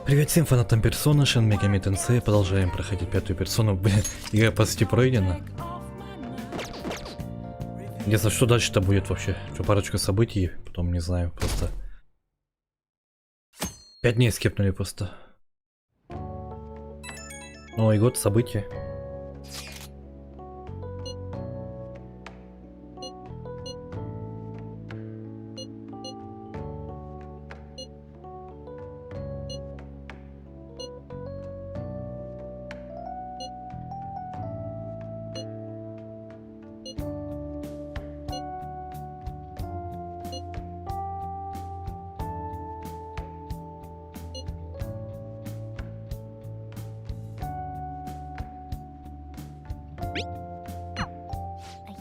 Привет всем фанатам персоны, Shin Megami Tensei. Продолжаем проходить пятую персону. Блин, игра почти пройдена. Если что дальше-то будет вообще? Что, парочка событий, потом не знаю, просто 5 дней скипнули просто. Новый год, события.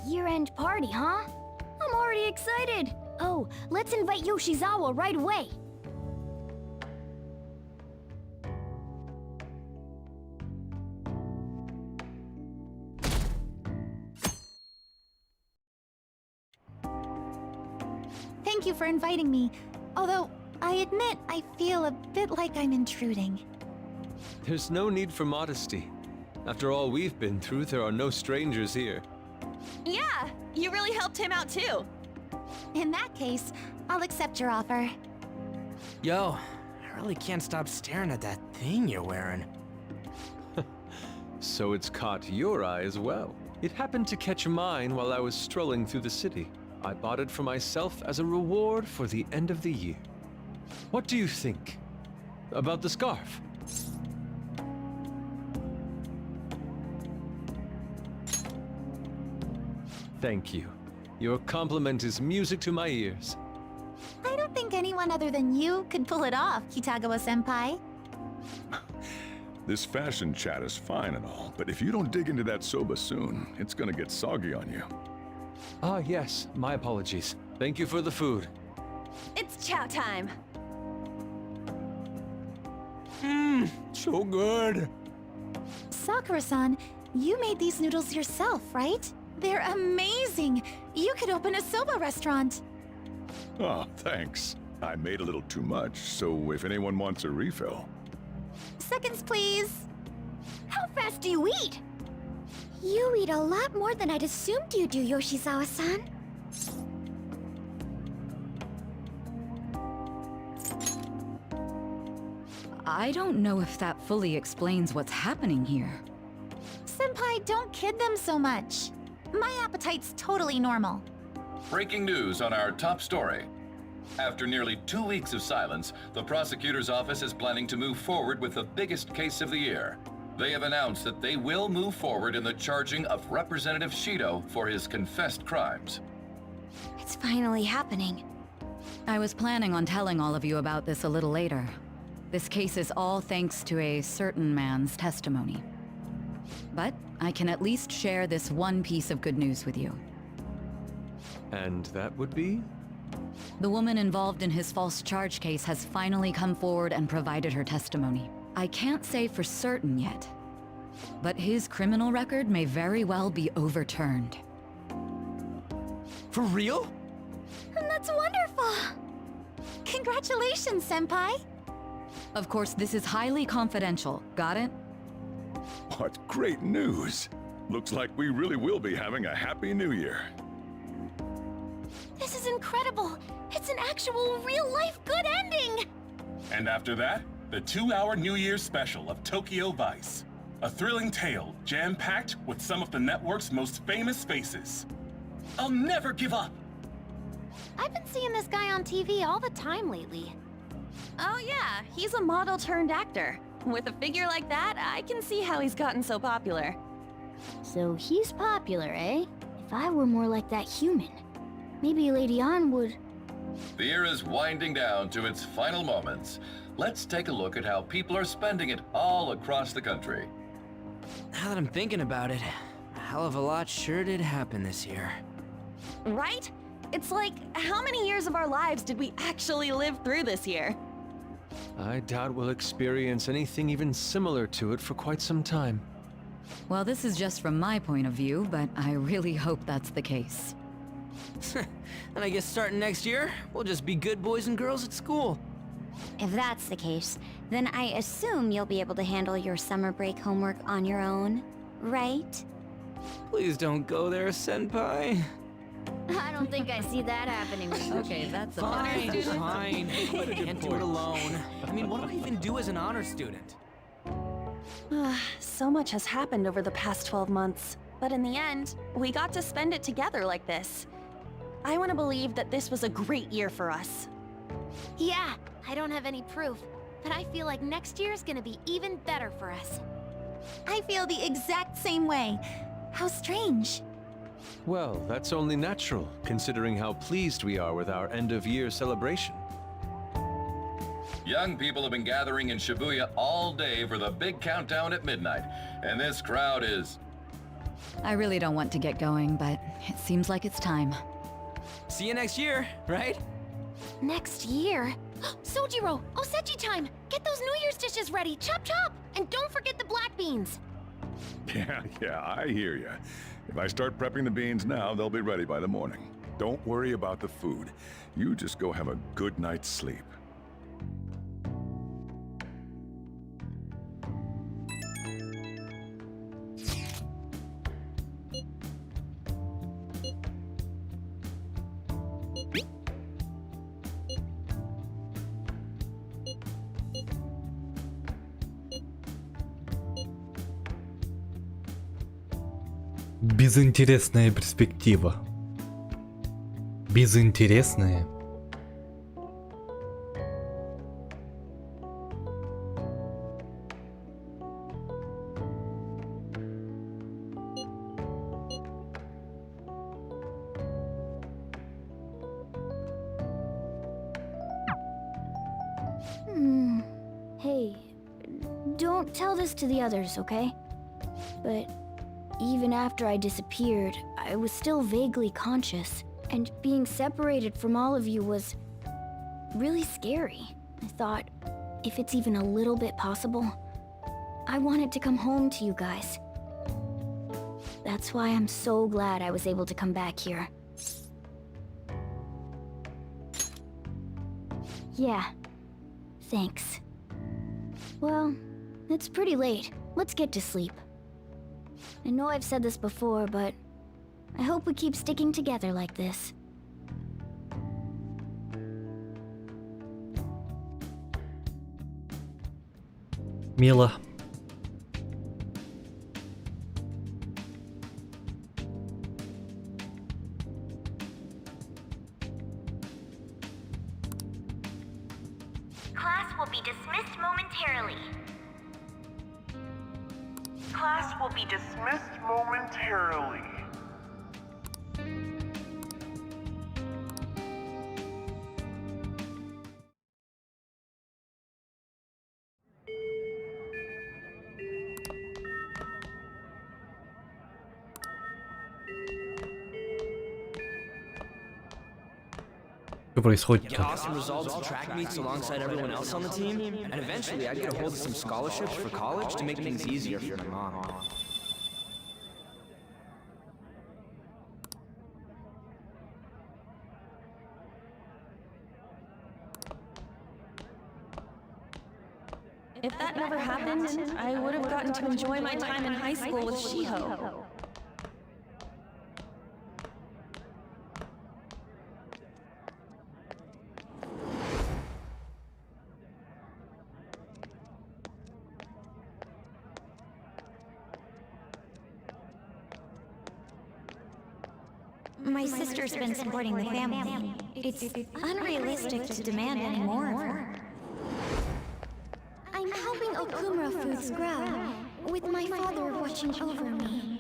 Year-end party, huh? I'm already excited. Oh, let's invite Yoshizawa right away. Thank you for inviting me. Although, I admit I feel a bit like I'm intruding. There's no need for modesty. After all we've been through, there are no strangers here. Yeah, you really helped him out too. In that case, I'll accept your offer. Yo, I really can't stop staring at that thing you're wearing. So it's caught your eye as well. It happened to catch mine while I was strolling through the city. I bought it for myself as a reward for the end of the year. What do you think about the scarf? Thank you. Your compliment is music to my ears. I don't think anyone other than you could pull it off, Kitagawa-senpai. This fashion chat is fine and all, but if you don't dig into that soba soon, it's gonna get soggy on you. Ah, yes, my apologies. Thank you for the food. It's chow time. So good. Sakura-san, you made these noodles yourself, right? They're amazing! You could open a soba restaurant! Oh, thanks. I made a little too much, so if anyone wants a refill. Seconds, please! How fast do you eat? You eat a lot more than I'd assumed you do, Yoshizawa-san. I don't know if that fully explains what's happening here. Senpai, don't kid them so much. My appetite's totally normal. Breaking news on our top story. After nearly 2 weeks of silence, the prosecutor's office is planning to move forward with the biggest case of the year. They have announced that they will move forward in the charging of Representative Shido for his confessed crimes. It's finally happening. I was planning on telling all of you about this a little later. This case is all thanks to a certain man's testimony. But I can at least share this one piece of good news with you. And that would be? The woman involved in his false charge case has finally come forward and provided her testimony. I can't say for certain yet, but his criminal record may very well be overturned. For real? And that's wonderful! Congratulations, Senpai! Of course, this is highly confidential. Got it? What great news! Looks like we really will be having a happy new year. This is incredible! It's an actual real-life good ending! And after that, the 2-hour New Year's special of Tokyo Vice. A thrilling tale, jam-packed with some of the network's most famous faces. I'll never give up! I've been seeing this guy on TV all the time lately. Oh yeah, he's a model turned actor. With a figure like that, I can see how he's gotten so popular. So he's popular, eh? If I were more like that human, maybe Lady Ann would... The year is winding down to its final moments. Let's take a look at how people are spending it all across the country. Now that I'm thinking about it, a hell of a lot sure did happen this year. Right? It's like, how many years of our lives did we actually live through this year? I doubt we'll experience anything even similar to it for quite some time. Well, this is just from my point of view, but I really hope that's the case. And I guess starting next year, we'll just be good boys and girls at school. If that's the case, then I assume you'll be able to handle your summer break homework on your own, right? Please don't go there, Senpai. I don't think I see that happening with you. Okay, that's a Fine, fine. I can't do it alone. I mean, what do I even do as an honor student? So much has happened over the past 12 months, but in the end, we got to spend it together like this. I want to believe that this was a great year for us. Yeah, I don't have any proof, but I feel like next year's gonna be even better for us. I feel the exact same way. How strange. Well, that's only natural, considering how pleased we are with our end-of-year celebration. Young people have been gathering in Shibuya all day for the big countdown at midnight, and this crowd is... I really don't want to get going, but it seems like it's time. See you next year, right? Next year? Sojiro, Osechi time! Get those New Year's dishes ready, chop chop! And don't forget the black beans! Yeah, I hear ya. If I start prepping the beans now, they'll be ready by the morning. Don't worry about the food. You just go have a good night's sleep. Безинтересная перспектива. Безинтересная. Hey, don't tell this to the others, okay? But even after I disappeared, I was still vaguely conscious, and being separated from all of you was really scary. I thought, if it's even a little bit possible, I wanted to come home to you guys. That's why I'm so glad I was able to come back here. Yeah, thanks. Well, it's pretty late. Let's get to sleep. I know I've said this before, but I hope we keep sticking together like this. Мило. Class will be dismissed momentarily. Class will be dismissed momentarily. Что происходит? Get awesome results at track meets alongside everyone else on the team, and eventually I'd get a hold of some scholarships for college to make things easier for my mom. If that never happened, I would have gotten to enjoy my time in high school with Shiho. My sister's been supporting the family. It's unrealistic to demand any more of her. I'm helping Okumura Foods grow, with my father watching over me.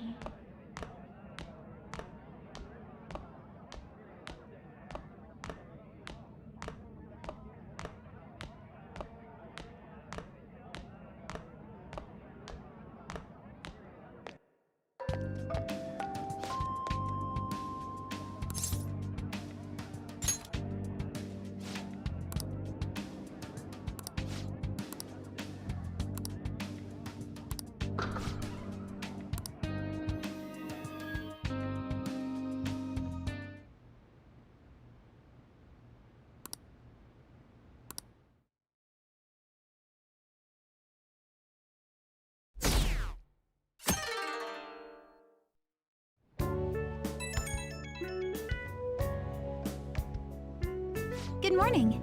Good morning.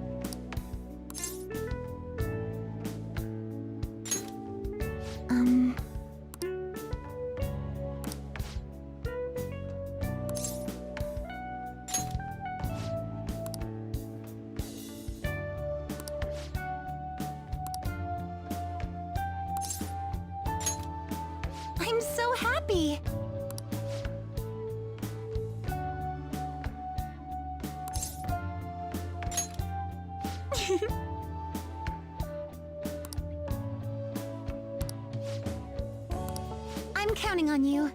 I'm so happy. I'm counting on you.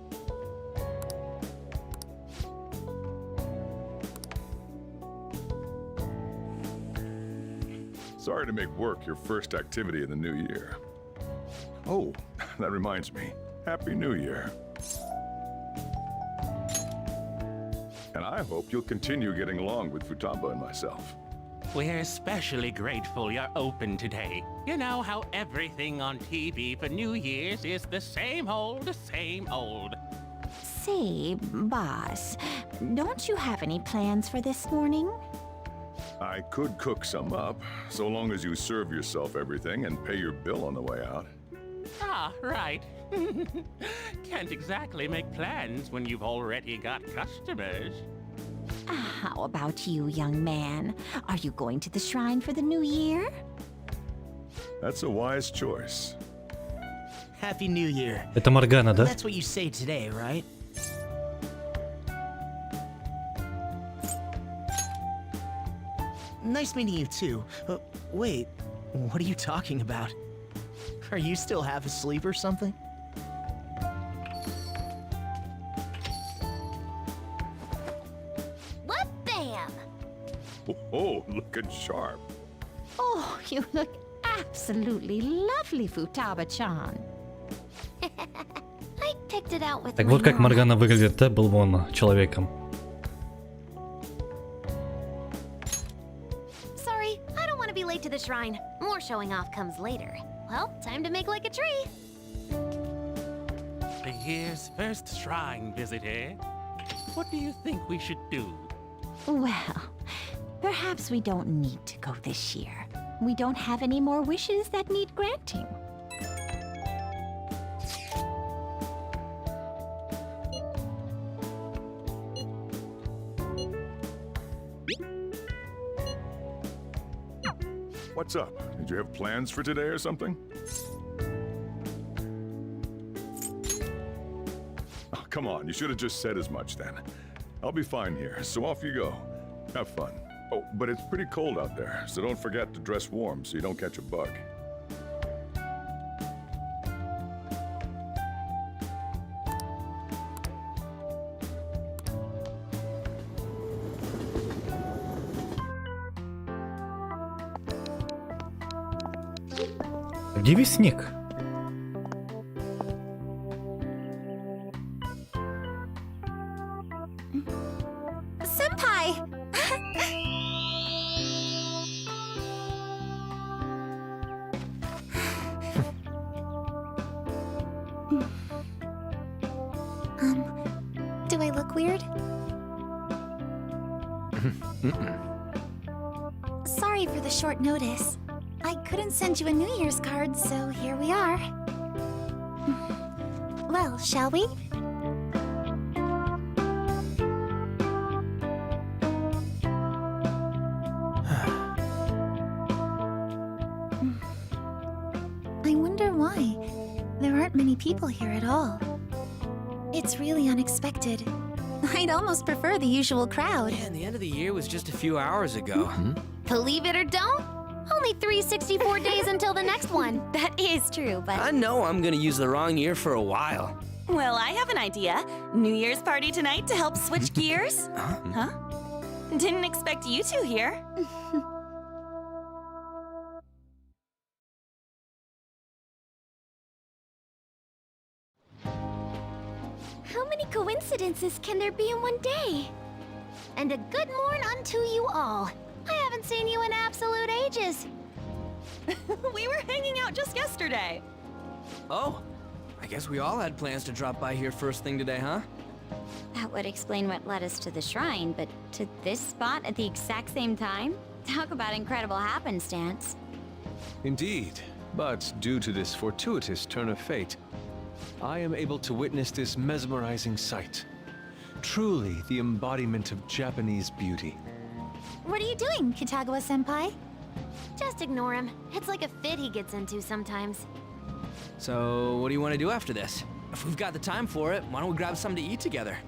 Sorry to make work your first activity in the new year. Oh, that reminds me. Happy New Year. And I hope you'll continue getting along with Futaba and myself. We're especially grateful you're open today. You know how everything on TV for New Year's is the same old, same old. Say, boss, don't you have any plans for this morning? I could cook some up, so long as you serve yourself everything and pay your bill on the way out. Ah, right. Can't exactly make plans when you've already got customers. How about you, young man? Are you going to the shrine for the new year? That's a wise choice. Happy New Year. Это Моргана, да? That's what you say today, right? Nice meeting you too. Wait, what are you talking about? Are you still half asleep or something? What bam? Oh, looking sharp. Oh, you look absolutely lovely, Futaba-chan. I picked it out with Так my вот как mom. Моргана выглядит, да, был бы он человеком. Sorry, I don't want to be late to the shrine. More showing off comes later. Well, time to make like a tree. The year's first shrine visit, eh? What do you think we should do? Well, perhaps we don't need to go this year. We don't have any more wishes that need granting. What's up? Did you have plans for today or something? Oh, come on, you should have just said as much then. I'll be fine here, so off you go. Have fun. Oh, but it's pretty cold out there, so don't forget to dress warm so you don't catch a bug. Где весь снег? Senpai! Do I look weird? Sorry for the short notice. I couldn't send you a New Year's card, so here we are. Well, shall we? I wonder why. There aren't many people here at all. It's really unexpected. I'd almost prefer the usual crowd. Yeah, and the end of the year was just a few hours ago. Believe it or don't, only 364 days until the next one. That is true, but... I know I'm gonna use the wrong year for a while. Well, I have an idea. New Year's party tonight to help switch gears? Huh? Didn't expect you two here. How many coincidences can there be in one day? And a good morn unto you all. I haven't seen you in absolute ages. We were hanging out just yesterday. Oh, I guess we all had plans to drop by here first thing today, huh? That would explain what led us to the shrine, but to this spot at the exact same time? Talk about incredible happenstance. Indeed, but due to this fortuitous turn of fate, I am able to witness this mesmerizing sight. Truly the embodiment of Japanese beauty. What are you doing, Kitagawa-senpai? Just ignore him. It's like a fit he gets into sometimes. So, what do you want to do after this? If we've got the time for it, why don't we grab something to eat together?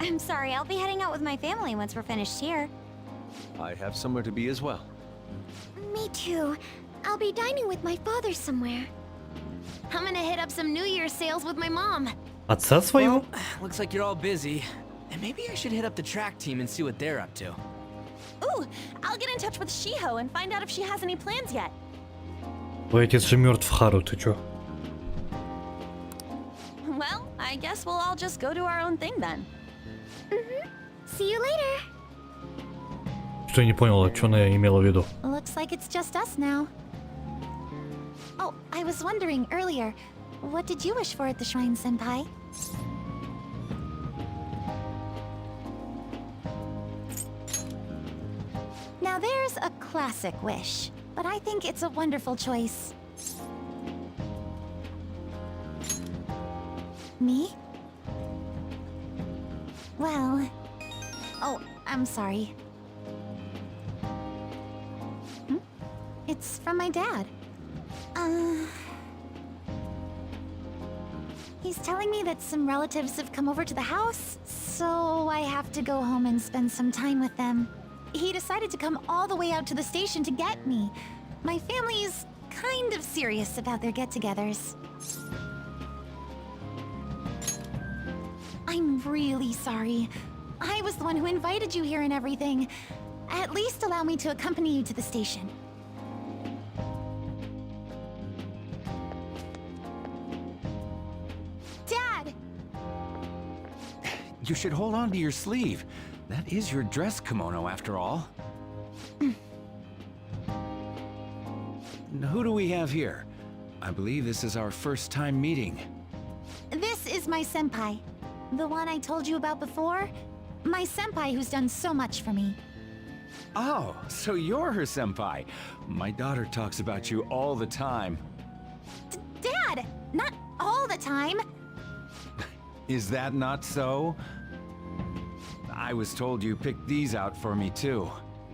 I'm sorry, I'll be heading out with my family once we're finished here. I have somewhere to be as well. Me too. I'll be dining with my father somewhere. I'm gonna hit up some New Year's sales with my mom. Отца своего? Looks like you're all busy. And maybe I should hit up the track team and see what they're up to. Ooh, I'll get in touch with Shiho and find out if she has any plans yet. Твой отец же мертв, Хару, ты чё? Well, I guess we'll all just go do our own thing then. See you later. Что я не понял, что она имела в виду? Looks like it's just us now. Oh, I was wondering earlier, what did you wish for at the shrine, senpai? Now there's a classic wish, but I think it's a wonderful choice. Me? Well... Oh, I'm sorry. It's from my dad. He's telling me that some relatives have come over to the house, so I have to go home and spend some time with them. He decided to come all the way out to the station to get me. My family is kind of serious about their get-togethers. I'm really sorry. I was the one who invited you here and everything. At least allow me to accompany you to the station. Dad! You should hold on to your sleeve. That is your dress kimono, after all. Who do we have here? I believe this is our first time meeting. This is my senpai. The one I told you about before? My senpai who's done so much for me. Oh, so you're her senpai. My daughter talks about you all the time. Dad! Not all the time! Is that not so? I was told you picked these out for me too.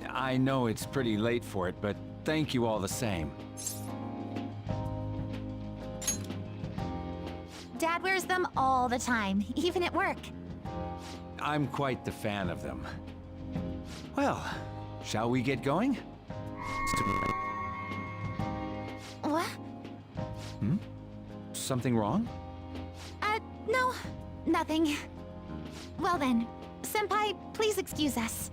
I know it's pretty late for it, but thank you all the same. Dad wears them all the time, even at work. I'm quite the fan of them. Well, shall we get going? What? Something wrong? No, nothing. Well then, senpai, please excuse us.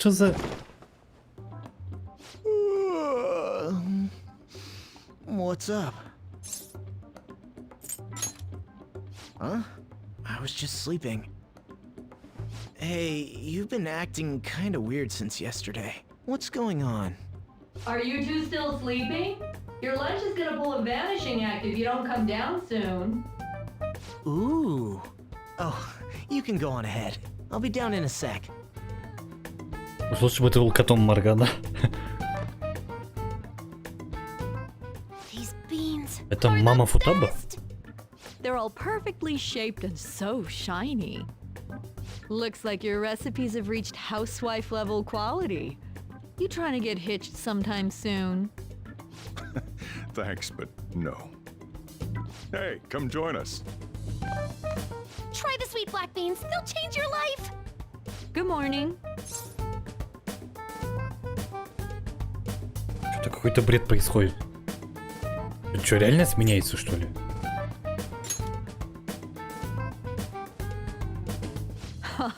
Что за... What's up? Huh? I was just sleeping. Hey, you've been acting kinda weird since yesterday. What's going on? Are you two still sleeping? Your lunch is gonna pull a vanishing act if you don't come down soon. Ooh. Oh, you can go on ahead. I'll be down in a sec. Лучше бы ты был котом Моргана. These beans. Это мама Футаба? They're all perfectly shaped and so shiny. Looks like your recipes have reached housewife level quality. You trying to get hitched sometime soon? Thanks, but no. Hey, come join us. Try the sweet black beans. They'll change your life. Good morning. Что-то какой-то бред происходит. Что, реальность меняется, что ли?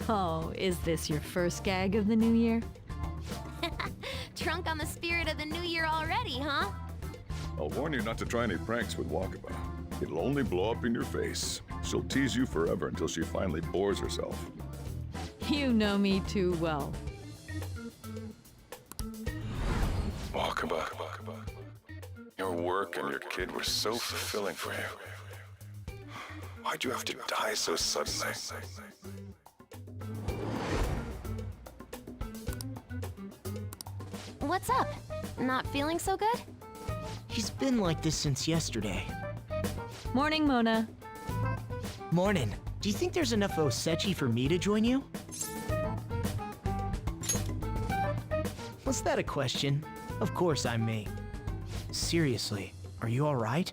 Oh, is this your first gag of the new year? Drunk on the spirit of the new year already, huh? I'll warn you not to try any pranks with Wakaba. It'll only blow up in your face. She'll tease you forever until she finally bores herself. You know me too well. Wakaba, your work and your kid were so fulfilling for you. Why'd you have to die so suddenly? What's up? Not feeling so good? He's been like this since yesterday. Morning, Mona. Morning. Do you think there's enough osechi for me to join you? Was that a question? Of course I'm me. Seriously, are you alright?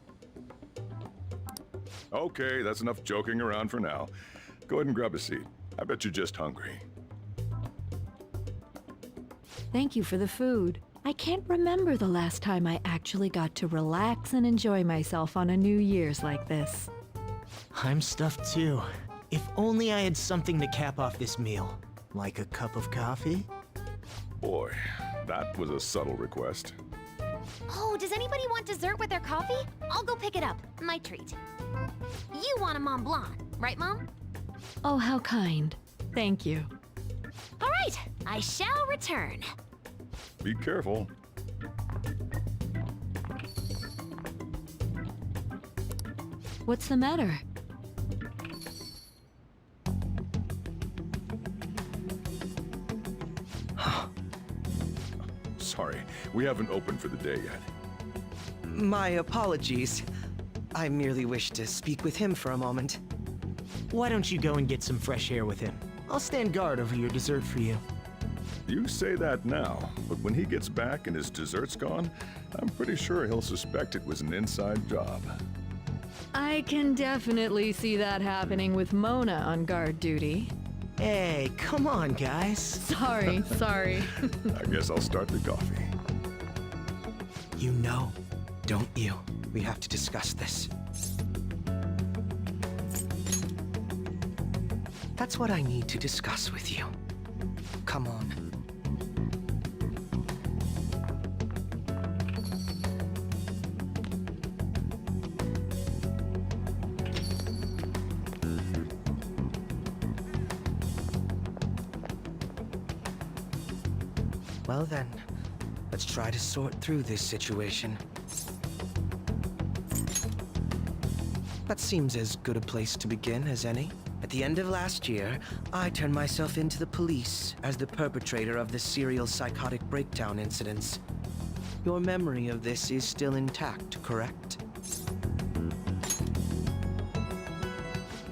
Okay, that's enough joking around for now. Go ahead and grab a seat. I bet you're just hungry. Thank you for the food. I can't remember the last time I actually got to relax and enjoy myself on a New Year's like this. I'm stuffed too. If only I had something to cap off this meal. Like a cup of coffee? Boy, that was a subtle request. Oh, does anybody want dessert with their coffee? I'll go pick it up. My treat. You want a Mont Blanc, right, Mom? Oh, how kind. Thank you. All right, I shall return. Be careful. What's the matter? Sorry, we haven't opened for the day yet. My apologies. I merely wish to speak with him for a moment. Why don't you go and get some fresh air with him? I'll stand guard over your dessert for you. You say that now, but when he gets back and his dessert's gone, I'm pretty sure he'll suspect it was an inside job. I can definitely see that happening with Mona on guard duty. Hey, come on, guys. Sorry. I guess I'll start the coffee. You know, don't you? We have to discuss this. That's what I need to discuss with you. Come on. Well then, let's try to sort through this situation. That seems as good a place to begin as any. At the end of last year, I turned myself into the police as the perpetrator of the serial psychotic breakdown incidents. Your memory of this is still intact, correct?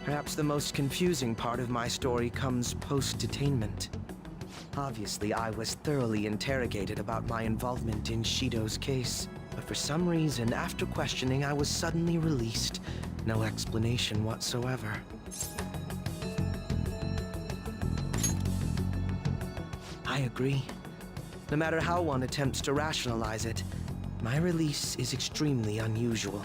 Perhaps the most confusing part of my story comes post-detainment. Obviously, I was thoroughly interrogated about my involvement in Shido's case, but for some reason, after questioning, I was suddenly released. No explanation whatsoever. I agree. No matter how one attempts to rationalize it, my release is extremely unusual.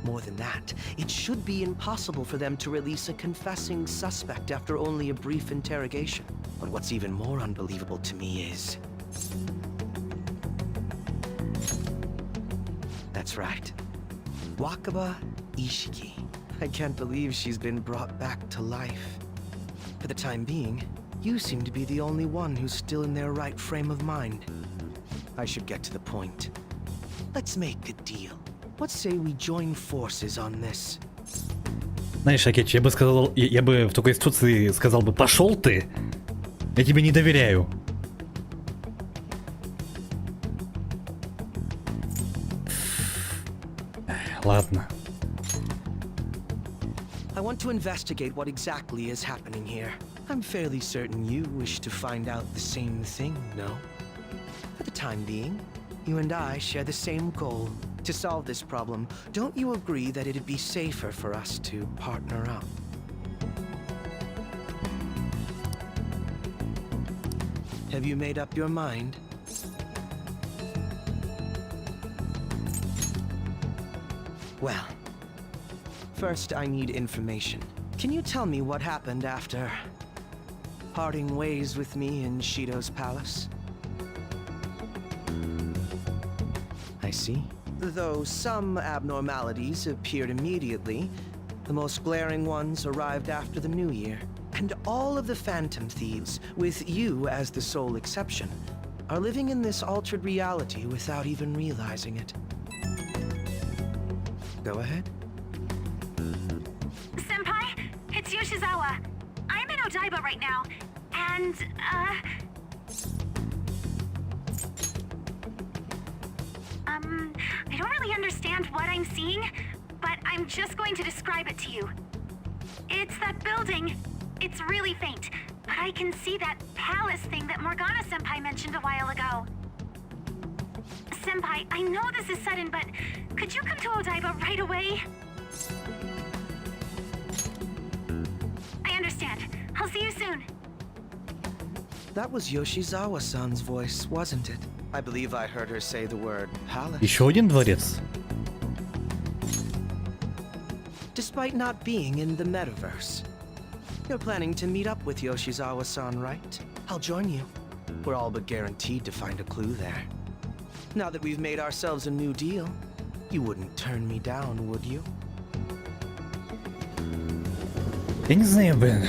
More than that, it should be impossible for them to release a confessing suspect after only a brief interrogation. But what's even more unbelievable to me is that That's right. Wakaba Ishiki. I can't believe she's been brought back to life. For the time being, you seem to be the only one who's still in their right frame of mind. I should get to the point. Let's make a deal. What say we join forces on this? Знаешь, Акеч, я бы в такой ситуации сказал бы, пошел ты, я тебе не доверяю. Ладно. I want to investigate what exactly is happening here. I'm fairly certain you wish to find out the same thing, no? For the time being, you and I share the same goal. To solve this problem, don't you agree that it'd be safer for us to partner up? Have you made up your mind? Well, first I need information. Can you tell me what happened after parting ways with me in Shido's palace? I see. Though some abnormalities appeared immediately, the most glaring ones arrived after the New Year. And all of the Phantom Thieves, with you as the sole exception, are living in this altered reality without even realizing it. Go ahead. Senpai, it's Yoshizawa. I'm in Odaiba right now, and, I don't really understand what I'm seeing, but I'm just going to describe it to you. It's that building. It's really faint, but I can see that palace thing that Morgana-senpai mentioned a while ago. Senpai, I know this is sudden, but could you come to Odaiba right away? I understand. I'll see you soon. That was Yoshizawa-san's voice, wasn't it? I believe I heard her say the word palace. Еще один дворец. Despite not being in the metaverse, you're planning to meet up with Yoshizawa-san, right? I'll join you. We're all but guaranteed to find a clue there. Now that we've made ourselves a new deal, you wouldn't turn me down, would you? Я не знаю, блин.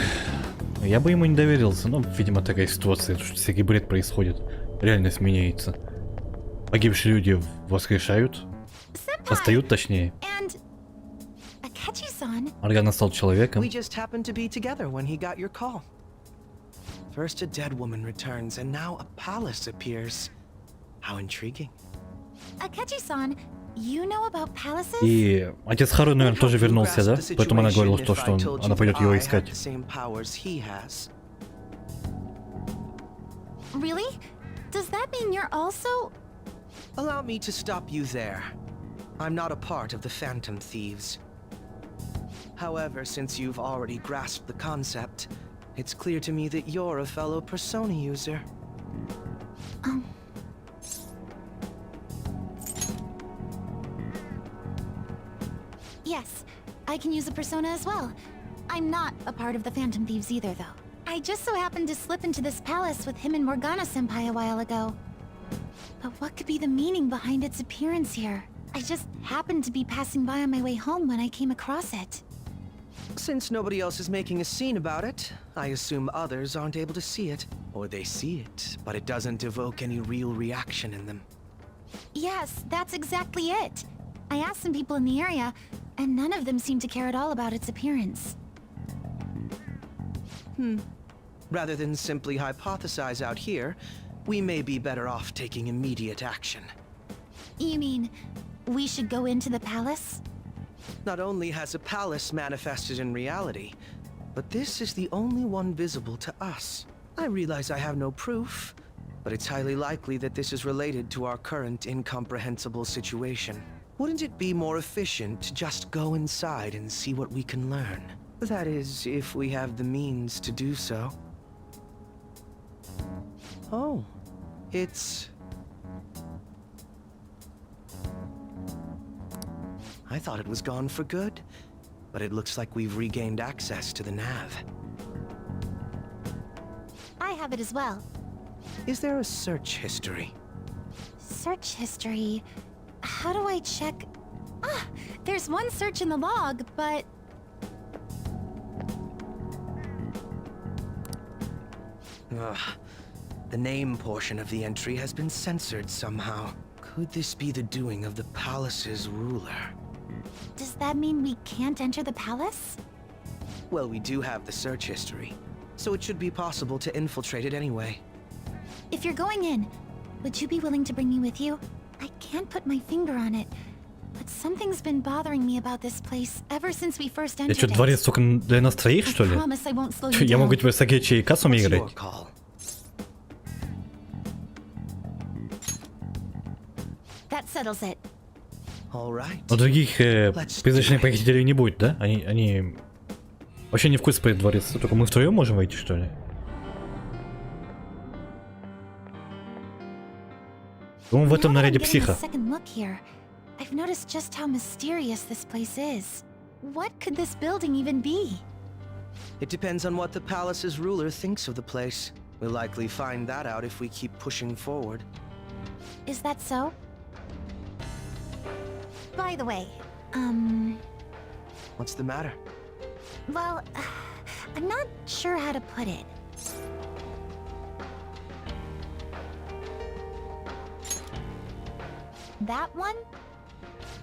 Я бы ему не доверился, но, видимо, такая ситуация, что всякий бред происходит. Реальность меняется. Погибшие люди воскрешают. Восстают, точнее. Моргана стал человеком. We just happened to be together when he got your call. First a dead woman returns, and now a palace appears. How intriguing. Akechi-san, you know about palaces? И отец Хару, наверное, тоже вернулся, да? Поэтому она говорила то, что она пойдет его искать. Really? Does that mean you're also... Allow me to stop you there. I'm not a part of the Phantom Thieves. However, since you've already grasped the concept, it's clear to me that you're a fellow Persona user. Yes, I can use a persona as well. I'm not a part of the Phantom Thieves either, though. I just so happened to slip into this palace with him and Morgana-senpai a while ago. But what could be the meaning behind its appearance here? I just happened to be passing by on my way home when I came across it. Since nobody else is making a scene about it, I assume others aren't able to see it. Or they see it, but it doesn't evoke any real reaction in them. Yes, that's exactly it. I asked some people in the area, and none of them seemed to care at all about its appearance. Rather than simply hypothesize out here, we may be better off taking immediate action. You mean, we should go into the palace? Not only has a palace manifested in reality, but this is the only one visible to us. I realize I have no proof, but it's highly likely that this is related to our current incomprehensible situation. Wouldn't it be more efficient to just go inside and see what we can learn? That is, if we have the means to do so. Oh, it's... I thought it was gone for good, but it looks like we've regained access to the nav. I have it as well. Is there a search history? Search history? How do I check? Ah, there's one search in the log, but... Ugh. The name portion of the entry has been censored somehow. Could this be the doing of the palace's ruler? Does that mean we can't enter the palace? Well, we do have the search history, so it should be possible to infiltrate it anyway. If you're going in, would you be willing to bring me with you? I can't put my finger on it, but something's been bothering me about this place ever since we first Я entered что, it. дворец только для нас троих, что ли? Promise I won't slow you Я down. могу тебе Сагечи и Касуми What's играть? your call? That settles it. All right. Но других призрачных похитителей не будет, да? Они вообще не в курсе про этот дворец. Только мы втроем можем войти, что ли? Он в этом наряде психа. Second look here. I've noticed just how mysterious this place is. What could this building even be? It depends on what the palace's ruler thinks of the place. We'll likely find that out if we keep pushing forward. Is that so? By the way, What's the matter? well, I'm not sure how to put it. That one?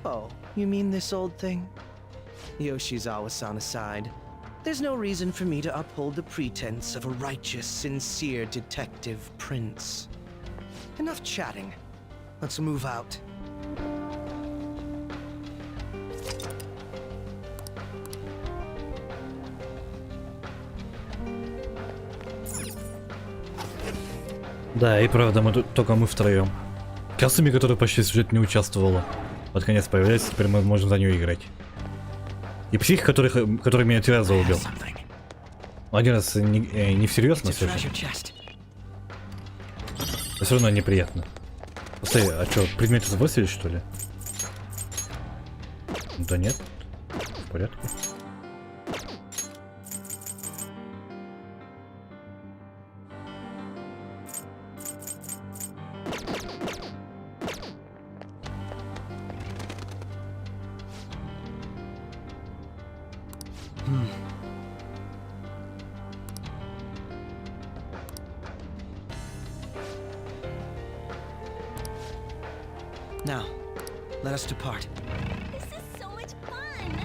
Oh, you mean this old thing? Yoshizawa-san aside, there's no reason for me to uphold the pretense of a righteous, sincere detective prince. Enough chatting. Let's move out. Да, и правда, только мы втроем. Касуми, которая почти в сюжете не участвовала, под конец появляется, теперь мы можем за нее играть. И псих, который меня 3 раза убил. Один раз не всерьез, но все же. Но все равно неприятно. Постой, а что, предметы сбросили, что ли? Да нет, в порядке. Now, let us depart. This is so much fun!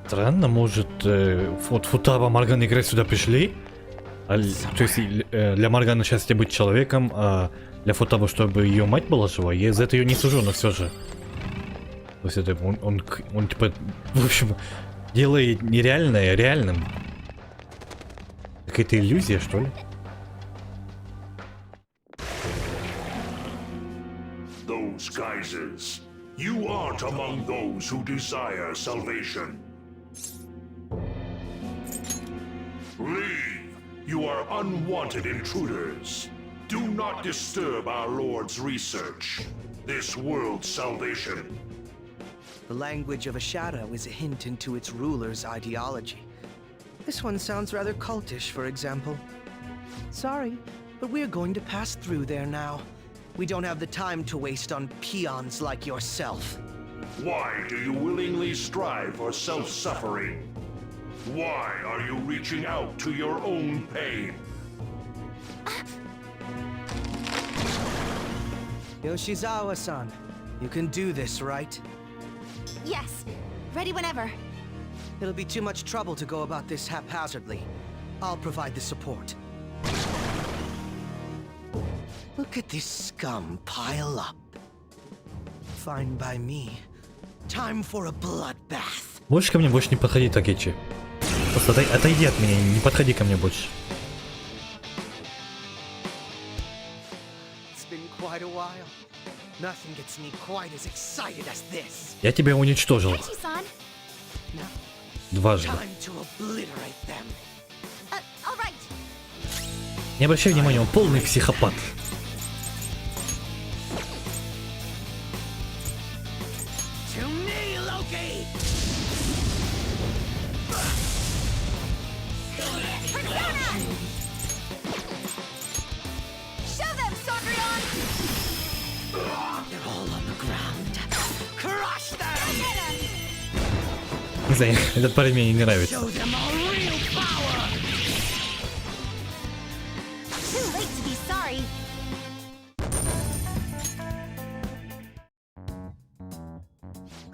Странно, может, вот Футаба, Морган и Грей сюда пришли? То есть для Моргана счастье быть человеком, а для Футабы, чтобы ее мать была жива? Я за это ее не сужу, но все же. То есть это он типа, в общем, делает нереальное реальным. Какая-то иллюзия, что ли? Those geysers. You aren't among those who desire salvation. Leave! You are unwanted intruders. Do not disturb our Lord's research. This world's salvation. The language of a shadow is a hint into its ruler's ideology. This one sounds rather cultish, for example. Sorry, but we're going to pass through there now. We don't have the time to waste on peons like yourself. Why do you willingly strive for self-suffering? Why are you reaching out to your own pain? Yoshizawa-san, you can do this, right? Yes, ready whenever. It'll be too much trouble to go about this haphazardly. I'll provide the support. Look at this scum pile up. Fine by me. Time for a bloodbath. Можешь ко мне больше не подходить, Такечи? Просто отойди от меня, не подходи ко мне больше. It's been quite a while. Nothing gets me quite as excited as this. Я тебя уничтожил. Now, Дважды. time to obliterate them. All right. Не обращай внимания, он полный психопат. Не знаю, этот парень мне не нравится.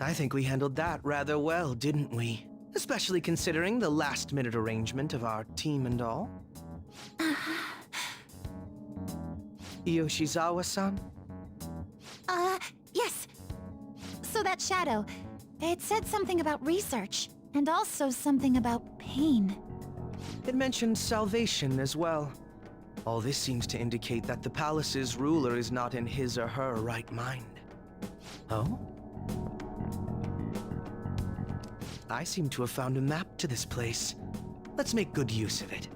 I think we handled that rather well, didn't we? Especially considering the last-minute arrangement of our team and all. Yoshizawa-san? Yes. So that shadow, it said something about research, and also something about pain. It mentioned salvation as well. All this seems to indicate that the palace's ruler is not in his or her right mind. Oh? I seem to have found a map to this place. Let's make good use of it.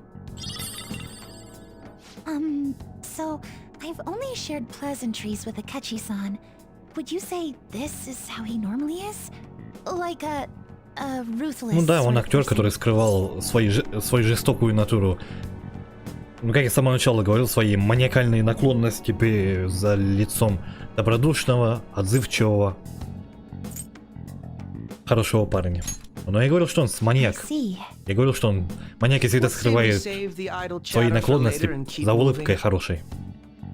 So I've only shared pleasantries with Akechi-san. Would you say this is how he normally is? Like a ruthless. Ну да, он sort of актер, person? который скрывал свою жестокую натуру. Ну, как я с самого начала говорил, свои маниакальные наклонности за лицом добродушного, отзывчивого, хорошего парня. Но я говорил, что он маньяк. Я говорил, что он маньяк и всегда скрывает свои наклонности за улыбкой хорошей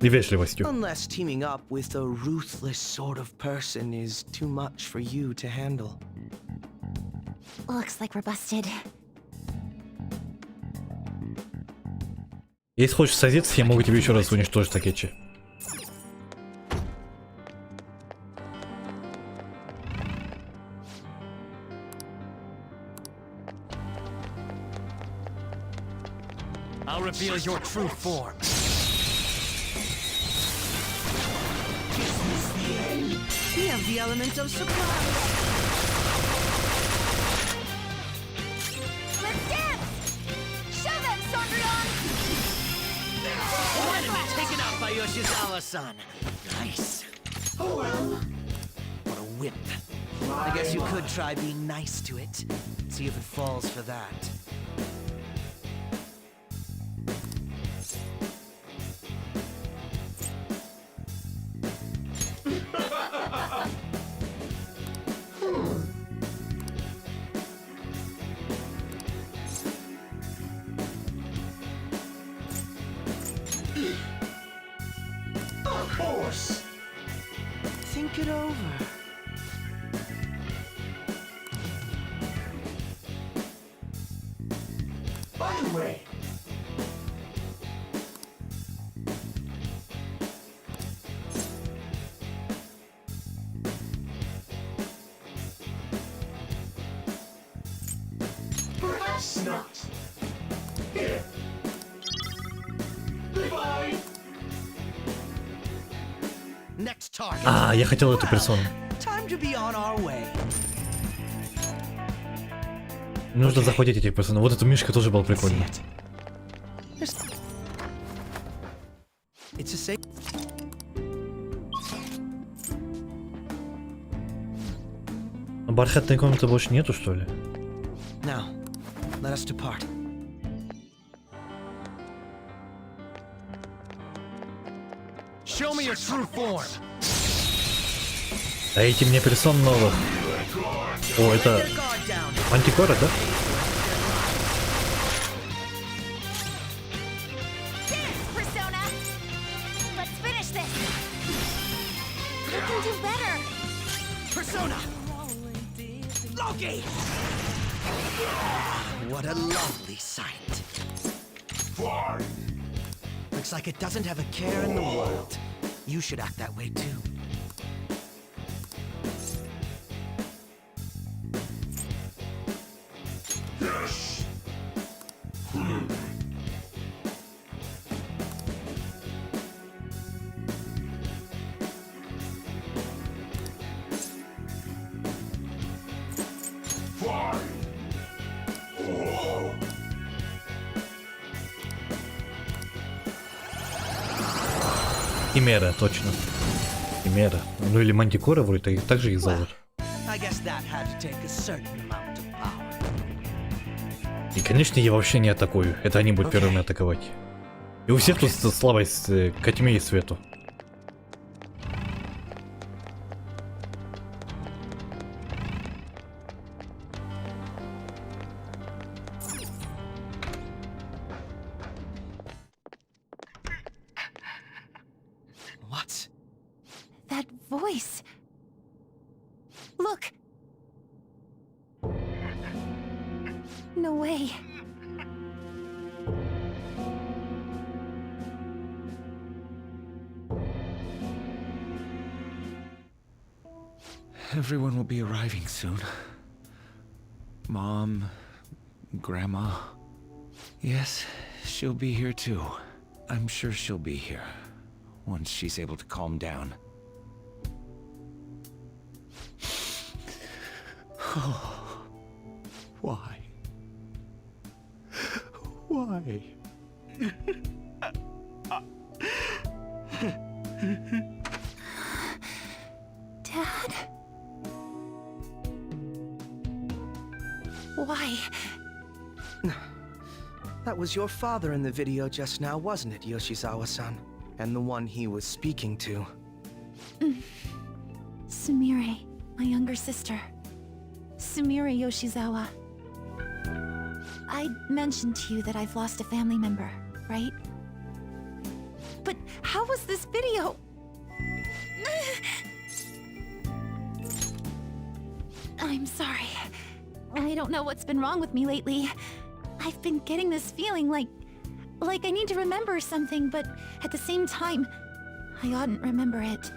и вежливостью. Unless teaming up with a ruthless sort of person is too much for you to handle. Looks like we're busted. Если хочешь садиться, я могу тебе еще раз уничтожить Акечи. I'll reveal your true form. We have the element of surprise. Let's dance! Show them, Sondrion! Enemy taken out by Yoshizawa-san. Nice. Oh well. What a whip. I guess you could try being nice to it. See if it falls for that. Of course. Think it over. By the way, perhaps not. Here. Goodbye. Next target. А, я хотел эту персону. Time to be on our way. Нужно захватить этих персон. Вот эта мишка тоже была прикольная. It's a safe. Бархатной комнаты больше нету, что ли? Now, let us depart. Show me your true form. Дайте мне персон новых. О, это антикора, да? Persona! Let's finish this! You can do better! Persona! Loki! What a lovely sight. Fine. Looks like it doesn't have a care in the world. You should act that way too. Yes. Fine. Oh. Химера, точно. Химера. Ну или Мантикора вроде, так же их зовут. I guess that had to take a certain amount of power. И, конечно, я вообще не атакую. Это они будут первыми атаковать. И у всех тут слабость ко тьме и свету. What? That voice. Look. No way. Everyone will be arriving soon. Mom, Grandma. Yes, she'll be here too. I'm sure she'll be here once she's able to calm down. Why? Why? Dad? Why? That was your father in the video just now, wasn't it, Yoshizawa-san? And the one he was speaking to. Sumire, my younger sister. Sumire Yoshizawa. I mentioned to you that I've lost a family member, right? But how was this video? I'm sorry. I don't know what's been wrong with me lately. I've been getting this feeling like I need to remember something, but at the same time, I oughtn't remember it.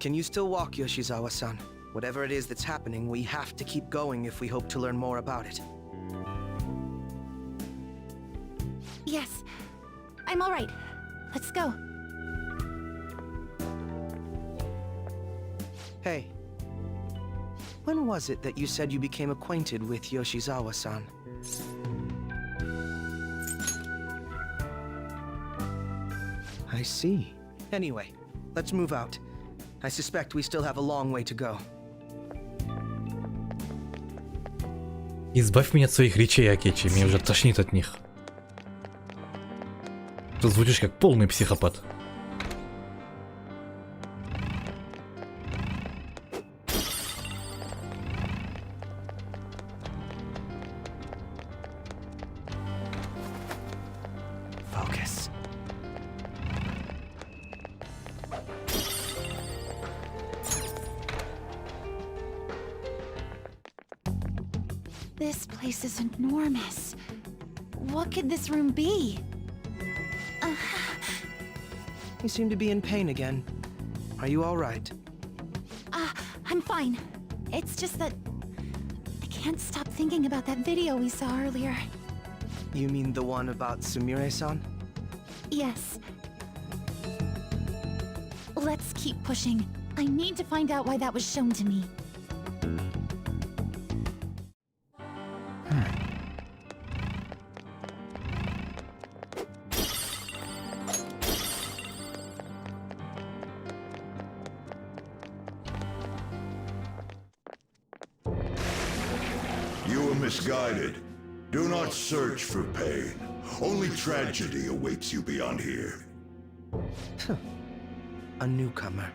Can you still walk, Yoshizawa-san? Whatever it is that's happening, we have to keep going if we hope to learn more about it. Yes, I'm all right. Let's go. Hey. When was it that you said you became acquainted with Yoshizawa-san? I see. Anyway, let's move out. I suspect we still have a long way to go. Избавь меня от своих речей, Акечи, меня уже тошнит от них. Ты звучишь как полный психопат. Focus. This place is enormous. What could this room be? You seem to be in pain again. Are you all right? I'm fine. It's just that I can't stop thinking about that video we saw earlier. You mean the one about Sumire-san? Yes. Let's keep pushing. I need to find out why that was shown to me. You were misguided. Do not search for pain. Only tragedy awaits you beyond here. A newcomer.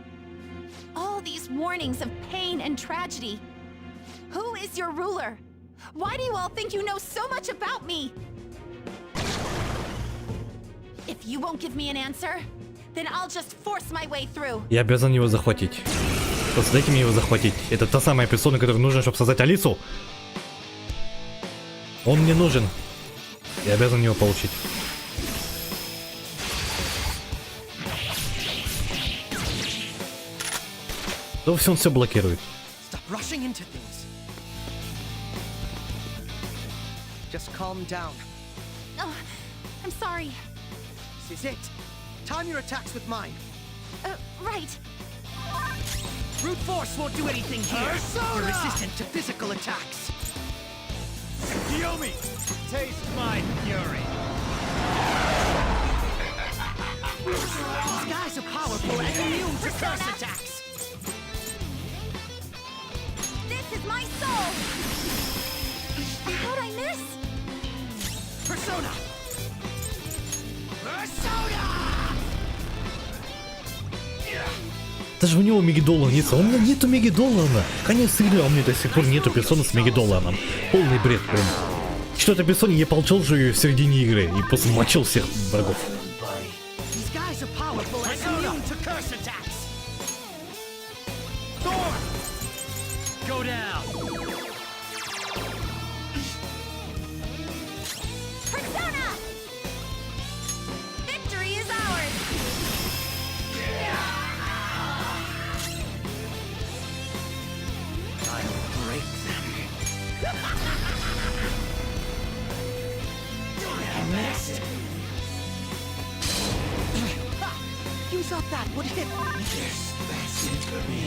All these warnings of pain and tragedy. Who is your ruler? Why do you all think you know so much about me? If you won't give me an answer, then I'll just force my way through. Я обязан его захватить. Просто дайте мне его захватить. Это та самая персона, которая нужна, чтобы создать Алису. Он мне нужен. Я обязан его получить. То все он все блокирует. Stop rushing into things. Just calm down. Oh, I'm sorry. This is it. Time your attacks with mine. Right. Brute force won't do anything here. Persona! You're resistant to physical attacks. Yomi, taste my fury. These guys are powerful and immune to curse attacks. This is my soul! How'd I miss? Persona! Persona! Даже у него мегидоллар нет, а у меня нету мегидоллара. Конец игры, а у меня до сих пор нету персоны с мегидолларом. Полный бред, прям. Что-то персоне я получил же ее в середине игры и просто мочил всех врагов. These guys are powerful and immune to curse attacks. Thor! Go down! Persona! Victory is ours! I'll break them. I missed. Use up that would hit. Yes, that's it for me.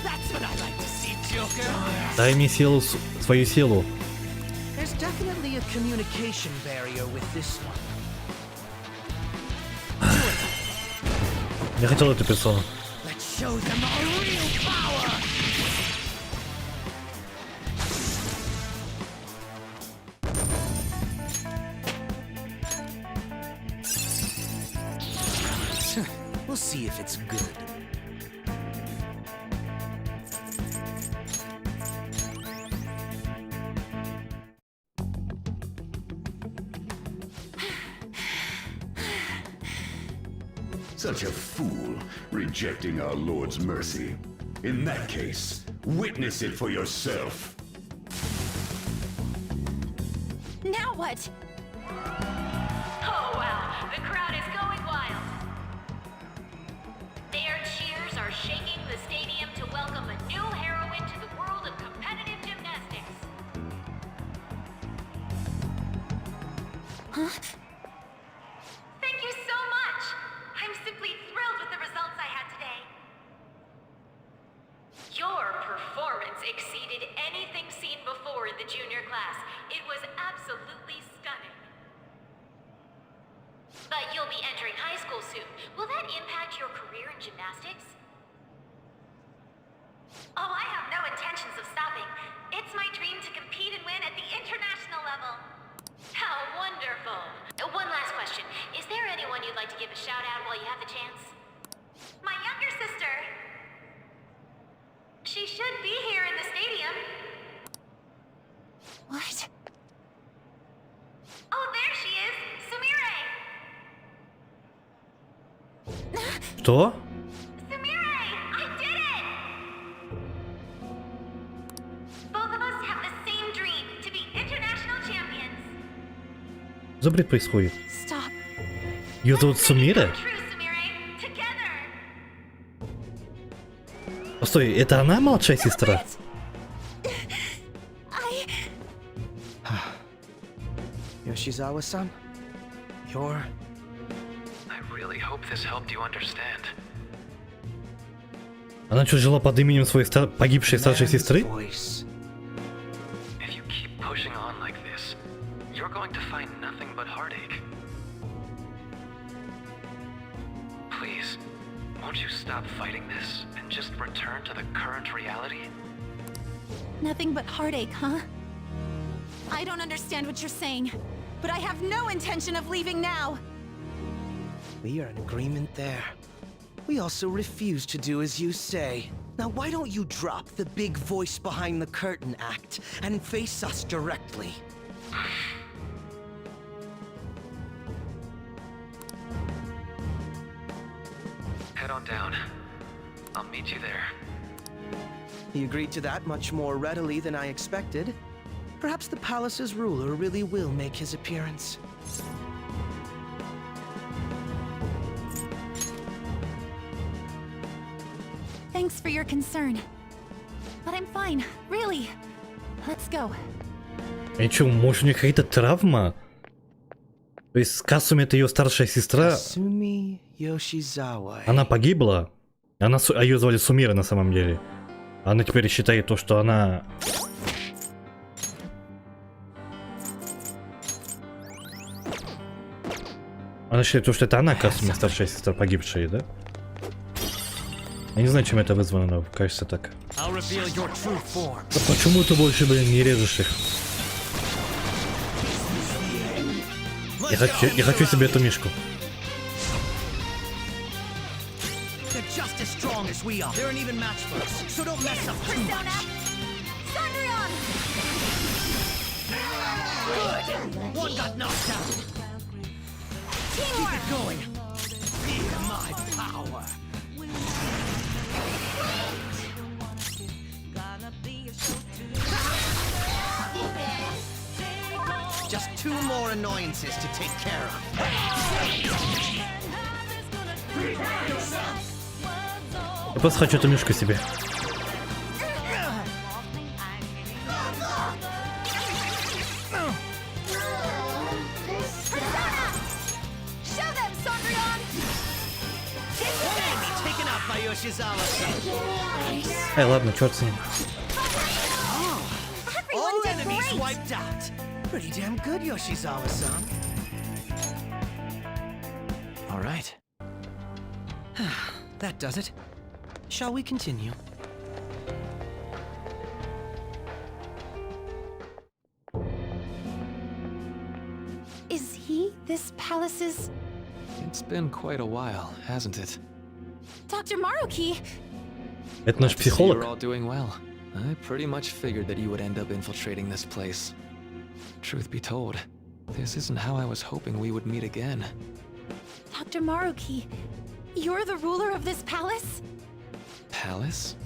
That's what I like to see, Joker. Дай мне силу, свою силу. There's definitely a communication barrier with this one. Я хотел эту персону. Let's show them our real power. We'll see if it's good. Such a fool, rejecting our Lord's mercy. In that case, witness it for yourself. Now what? Oh wow, the crowd is going wild. Their cheers are shaking the stadium to welcome a new heroine to the world of competitive gymnastics. Huh? Thank you so much! I'm simply thrilled with the results I had today. Your performance exceeded anything seen before in the junior class. It was absolutely stunning. But you'll be entering high school soon. Will that impact your career in gymnastics? Oh, I have no intentions of stopping. It's my dream to compete and win at the international level. How wonderful! One last question. Is there anyone you'd like to give a shout out while you have the chance? My younger sister. She should be here in the stadium. What? Oh, there she is! Sumire! Что? Sumire! I did it! Both of us have the same dream, to be international champions. За бред происходит? Stop. Ее зовут Сумира? True, Sumire! Together! Постой, это она младшая сестра? Yoshizawa-san, you're... I really hope this helped you understand. Она что, жила под именем своей погибшей старшей сестры? If you keep pushing on like this, you're going to find nothing but heartache. Please, won't you stop fighting this and just return to the current reality? Nothing but heartache, huh? I don't understand what you're saying, but I have no intention of leaving now. We are in agreement there. We also refuse to do as you say. Now why don't you drop the big voice behind the curtain act and face us directly? Head on down. I'll meet you there. He agreed to that much more readily than I expected. Perhaps the palace's ruler really will make his appearance. Thanks for your concern. But I'm fine, really. Let's go. А что, может у нее какая-то травма? То есть Касуми это ее старшая сестра? Kasumi Yoshizawa. Она погибла? А ее звали Сумира на самом деле. Она теперь считает то, что она... Она считает, что это она, кажется, старшая сестра погибшая, да? Я не знаю, чем это вызвано, но кажется так. Да почему ты больше, блин, не режешь их? Я хочу себе эту мишку. Keep it going. Feel my power. Just 2 more annoyances to take care of. Я просто хочу эту мишку себе. Эй, ладно, черт с ним. All enemies wiped out. Pretty damn good, Yoshizawa-san. All right. That does it. Shall we continue? Is he this palace's... It's been quite a while, hasn't it? Dr. Maruki? Это наш Glad to see психолог. You're all doing well. I pretty much figured that you would end up infiltrating this place. Truth be told, this isn't how I was hoping we would meet again. Dr. Maruki, you're the ruler of this palace? Palace?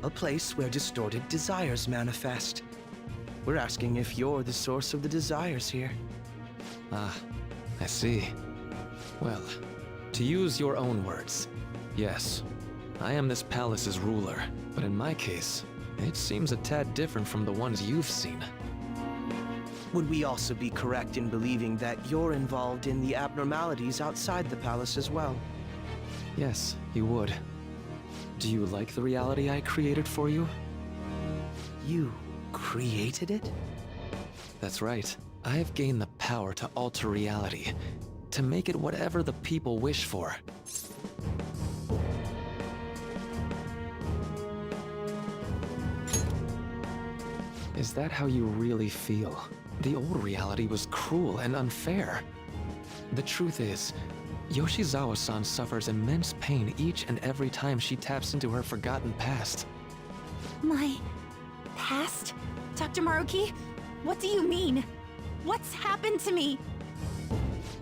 A place where distorted desires manifest. We're asking if you're the source of the desires here. Ah, I see. Well, to use your own words, yes, I am this palace's ruler, but in my case, it seems a tad different from the ones you've seen. Would we also be correct in believing that you're involved in the abnormalities outside the palace as well? Yes, you would. Do you like the reality I created for you? You created it? That's right. I have gained the power to alter reality, to make it whatever the people wish for. Is that how you really feel? The old reality was cruel and unfair. The truth is, Yoshizawa-san suffers immense pain each and every time she taps into her forgotten past. My... past? Dr. Maruki? What do you mean? What's happened to me?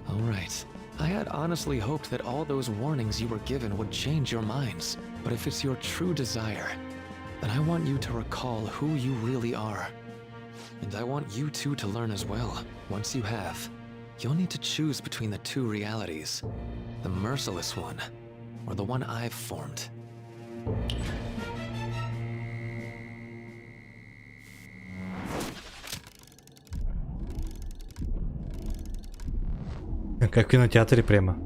All right. I had honestly hoped that all those warnings you were given would change your minds. But if it's your true desire, then I want you to recall who you really are. And I want you two to learn as well. Once you have, you'll need to choose between the two realities. The merciless one, or the one I've formed. Как в кинотеатре прямо.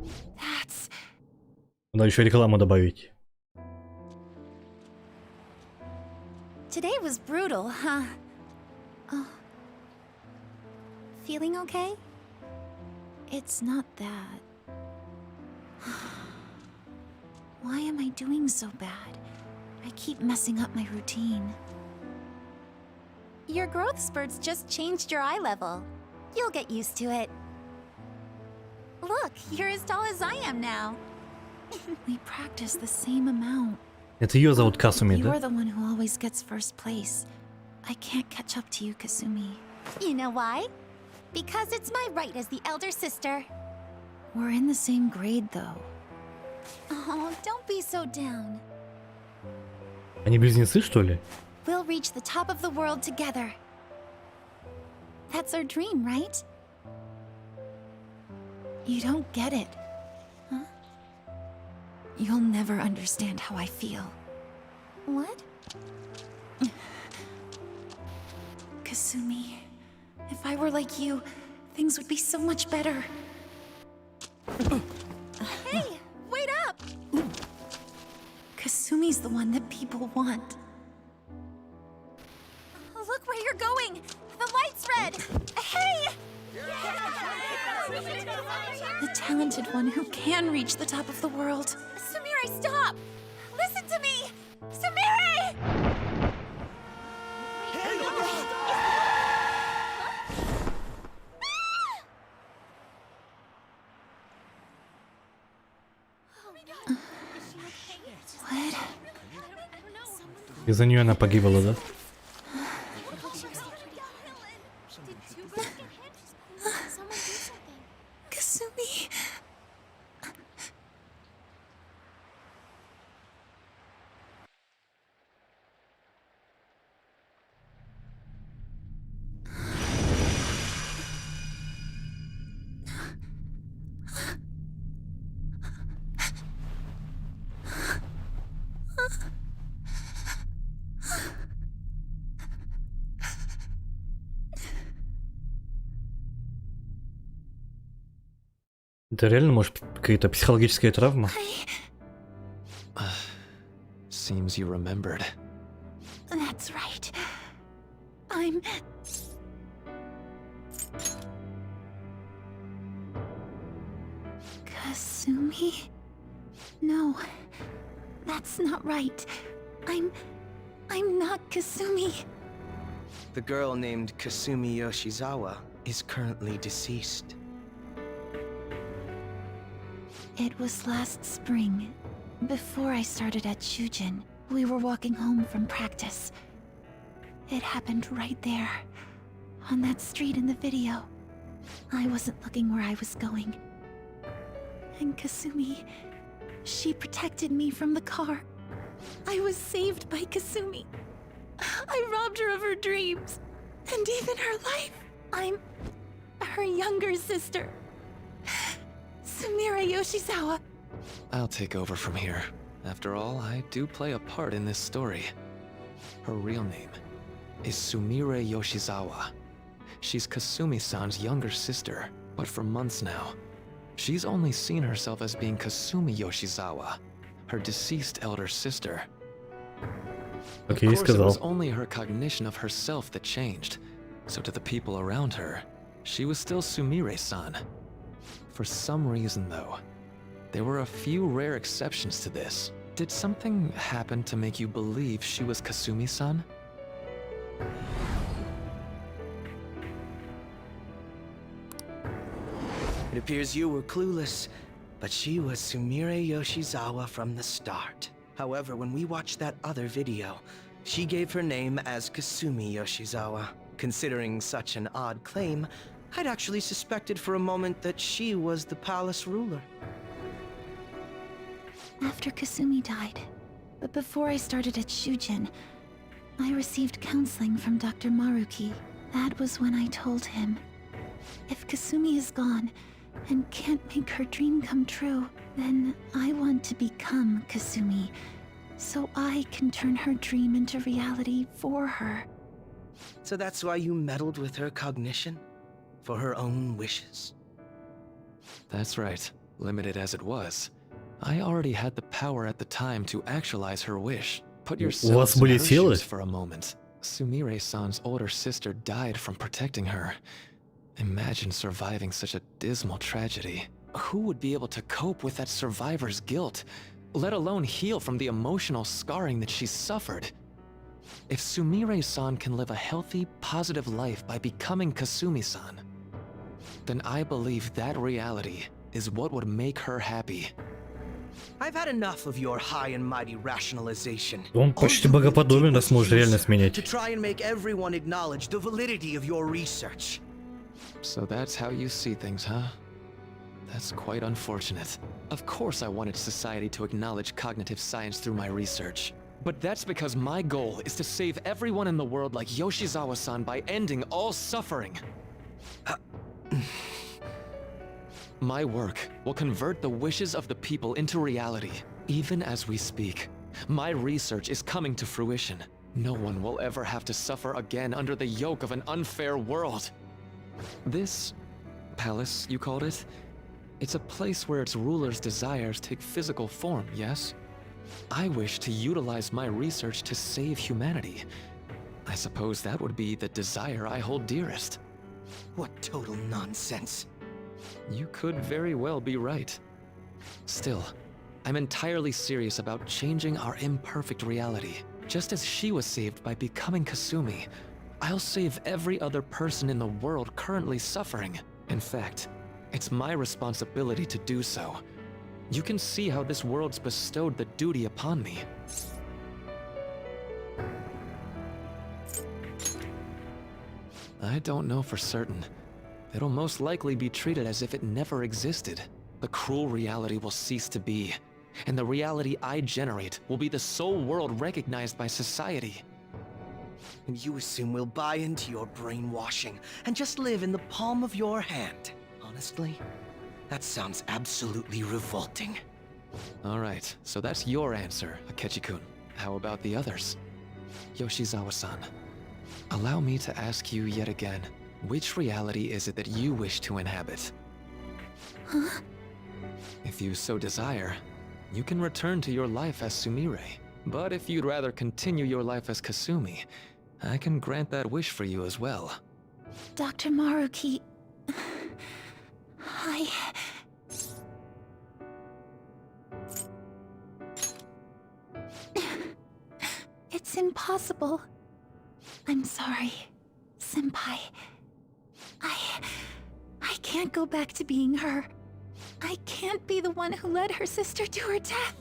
Надо еще рекламу добавить. Today was brutal, huh? Oh. Feeling okay? It's not that. Why am I doing so bad? I keep messing up my routine. Your growth spurts just changed your eye level. You'll get used to it. Look, you're as tall as I am now. We practice the same amount. Это ее зовут Касуми, You're да? the one who always gets first place. I can't catch up to you, Kasumi. You know why? Because it's my right as the elder sister. We're in the same grade, though. Oh, don't be so down. Они близнецы, что ли? We'll reach the top of the world together. That's our dream, right? You don't get it. Huh? You'll never understand how I feel. What? Kasumi, if I were like you, things would be so much better. Hey, wait up! Kasumi's the one that people want. Look where you're going! The light's red! Hey! The talented one who can reach the top of the world. Sumire, stop! Listen to me! Sumire! What? Из-за нее она погибла, да? Kasumi. Это реально, может, какая-то психологическая травма? Seems you remembered. That's right. I'm... Kasumi? No, that's not right. I'm not Kasumi. The girl named Kasumi Yoshizawa is currently deceased. It was last spring. Before I started at Shujin, we were walking home from practice. It happened right there, on that street in the video. I wasn't looking where I was going. And Kasumi, she protected me from the car. I was saved by Kasumi. I robbed her of her dreams, and even her life. I'm her younger sister. Sumire Yoshizawa. I'll take over from here. After all, I do play a part in this story. Her real name is Sumire Yoshizawa. She's Kasumi-san's younger sister, but for months now, she's only seen herself as being Kasumi Yoshizawa, her deceased elder sister. Of course, it was only her cognition of herself that changed, so to the people around her, she was still Sumire-san. For some reason, though, there were a few rare exceptions to this. Did something happen to make you believe she was Kasumi-san? It appears you were clueless, but she was Sumire Yoshizawa from the start. However, when we watched that other video, she gave her name as Kasumi Yoshizawa. Considering such an odd claim, I'd actually suspected for a moment that she was the palace ruler. After Kasumi died, but before I started at Shujin, I received counseling from Dr. Maruki. That was when I told him, if Kasumi is gone and can't make her dream come true, then I want to become Kasumi, so I can turn her dream into reality for her. So that's why you meddled with her cognition? For her own wishes? That's right. Limited as it was, I already had the power at the time to actualize her wish. Put yourself in her shoes for a moment. Sumire-san's older sister died from protecting her. Imagine surviving such a dismal tragedy. Who would be able to cope with that survivor's guilt, let alone heal from the emotional scarring that she suffered? If Sumire-san can live a healthy, positive life by becoming Kasumi-san, then I believe that reality is what would make her happy. I've had enough of your high and mighty rationalization. Он почти богоподобен, раз может реальность менять. To try and make everyone acknowledge the validity of your research. So that's how you see things, huh? That's quite unfortunate. Of course I wanted society to acknowledge cognitive science through my research. But that's because my goal is to save everyone in the world like Yoshizawa-san by ending all suffering. My work will convert the wishes of the people into reality, even as we speak. My research is coming to fruition. No one will ever have to suffer again under the yoke of an unfair world. This palace, you called it? It's a place where its ruler's desires take physical form, yes? I wish to utilize my research to save humanity. I suppose that would be the desire I hold dearest. What total nonsense. You could very well be right. Still, I'm entirely serious about changing our imperfect reality. Just as she was saved by becoming Kasumi, I'll save every other person in the world currently suffering. In fact, it's my responsibility to do so. You can see how this world's bestowed the duty upon me. I don't know for certain. It'll most likely be treated as if it never existed. The cruel reality will cease to be, and the reality I generate will be the sole world recognized by society. And you assume we'll buy into your brainwashing and just live in the palm of your hand. Honestly, that sounds absolutely revolting. Alright, so that's your answer, Akechi-kun. How about the others? Yoshizawa-san, allow me to ask you yet again, which reality is it that you wish to inhabit? Huh? If you so desire, you can return to your life as Sumire. But if you'd rather continue your life as Kasumi, I can grant that wish for you as well. Dr. Maruki... It's impossible. I'm sorry, Senpai. I can't go back to being her. I can't be the one who led her sister to her death.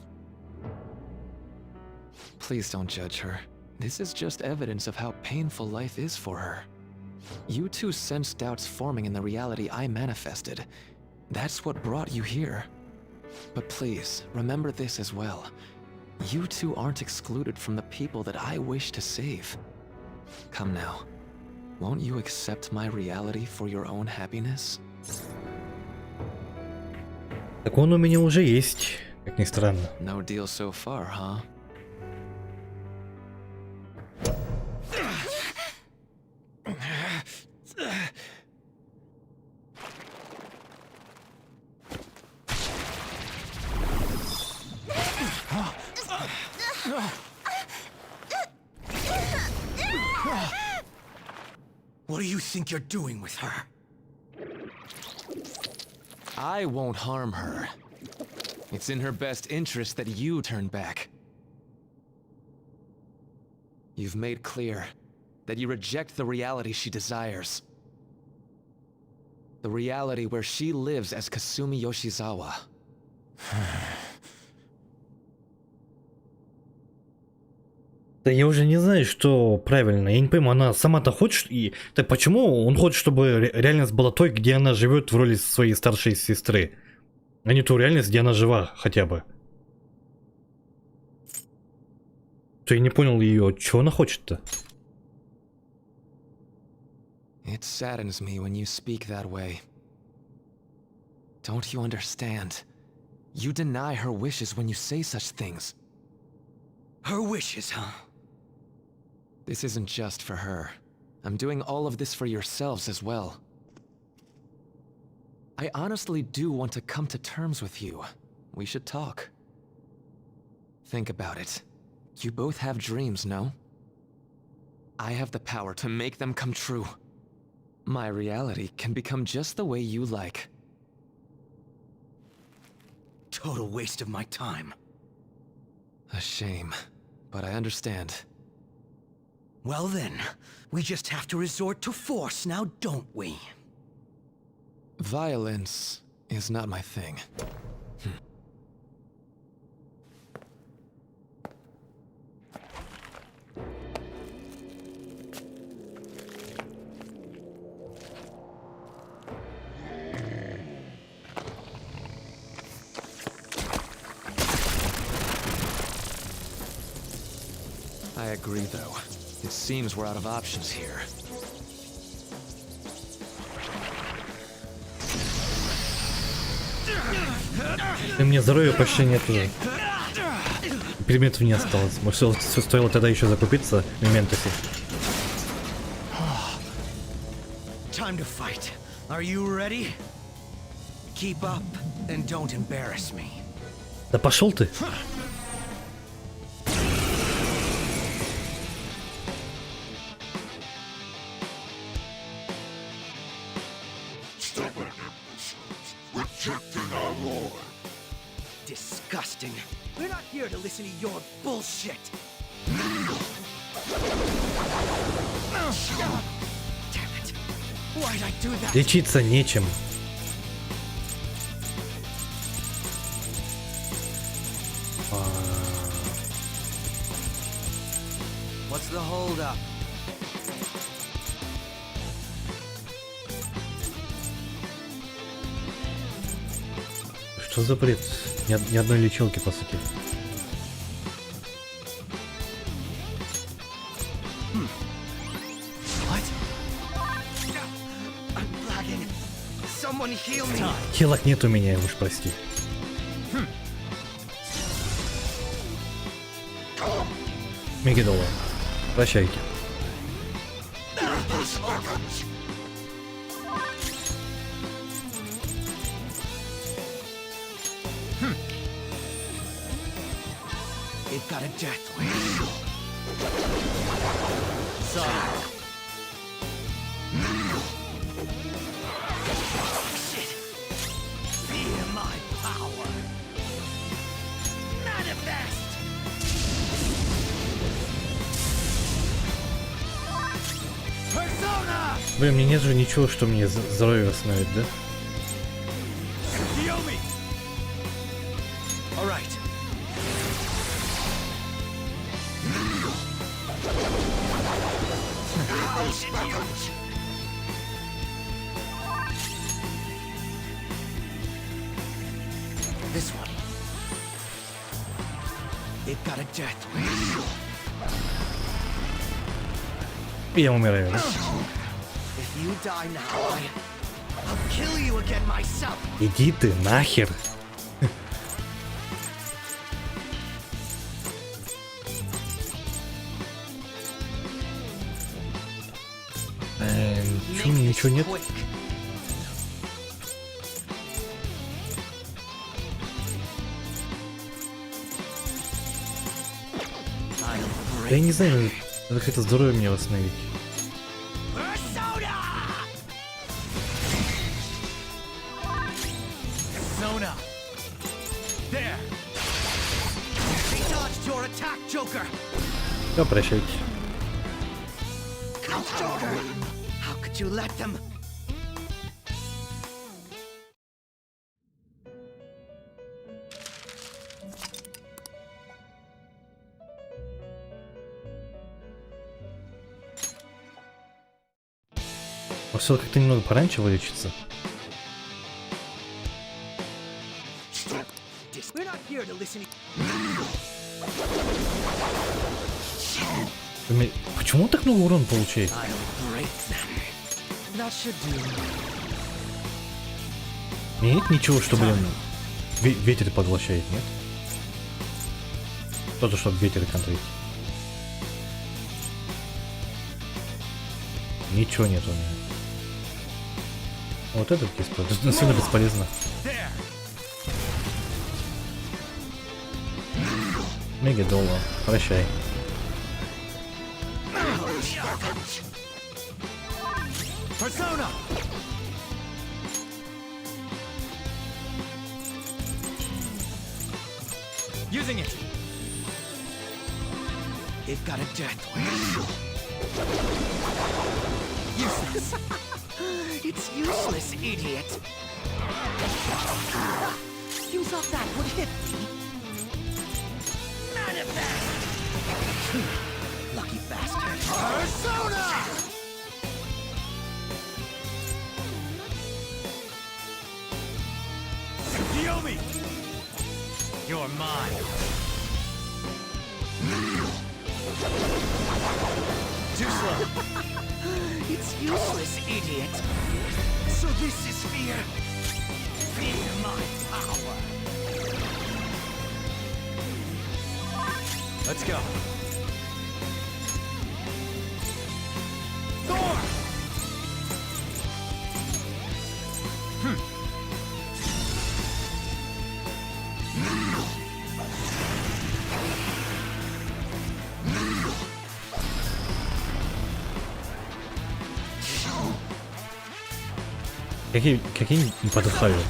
Please don't judge her. This is just evidence of how painful life is for her. You two sensed doubts forming in the reality I manifested. That's what brought you here. But please, remember this as well. You two aren't excluded from the people that I wish to save. Come now. Won't you accept my reality for your own happiness? Так он у меня уже есть, как ни странно. No deal so far, huh? What do you think you're doing with her? I won't harm her. It's in her best interest that you turn back. You've made clear that you reject the reality she desires. The reality where she lives as Kasumi Yoshizawa. Да я уже не знаю, что правильно. Я не пойму, она сама-то хочет и... Так почему он хочет, чтобы реальность была той, где она живет в роли своей старшей сестры, а не ту реальность, где она жива хотя бы? То я не понял ее, чего она хочет-то? It saddens me when you speak that way. Don't you understand? You deny her wishes when you say such things. Her wishes, huh? This isn't just for her. I'm doing all of this for yourselves as well. I honestly do want to come to terms with you. We should talk. Think about it. You both have dreams, no? I have the power to make them come true. My reality can become just the way you like. Total waste of my time. A shame, but I understand. Well then, we just have to resort to force now, don't we? Violence is not my thing. I agree, though. It seems we're out of options here. И мне здоровья почти нету. Предметов не осталось. Может, стоило тогда еще закупиться в Мементосе. Time to fight. Are you ready? Keep up and don't embarrass me. Да пошел ты! disgusting. We're not here to listen to your bullshit. Damn it. Why'd I do that? Лечиться нечем. What's the hold up? Что за бред? Ни одной лечилки, по сути. What? I'm lagging. Someone heal me. Хилок нет у меня, уж прости. Мегидола. Прощайте. It got a death wish. Sorry. Shit. Feel my power. Manifest. Persona. Блин, мне нет же ничего, что мне здоровье восстановит, да? All right. This one. It got a death wish. Я умираю, да? If you die now, I'll kill you again myself. Иди ты нахер. Чё, ничего нет? Да я не знаю, надо как-то здоровье мне восстановить. Persona. There. They dodged your attack, Joker. Все, прощайте. Joker. How could you let them? Все как-то немного пораньше вылечиться. We're not here to listen. Почему он так много урона получает? That should do. Нет ничего, что, блин, ветер поглощает, нет? Что-то, чтобы ветер контролить. Ничего нет у меня. Вот этот использует. Сильно бесполезно. Мегидола, прощай. Persona. Using it. It got a death wish. Useless. It's useless, idiot. Use up that would hit me. Manifest. Lucky bastard. Persona. Yomi! You're mine. Too slow. It's useless, idiot. So this is fear. Fear my power. Let's go. Thor! Какие не подыхают.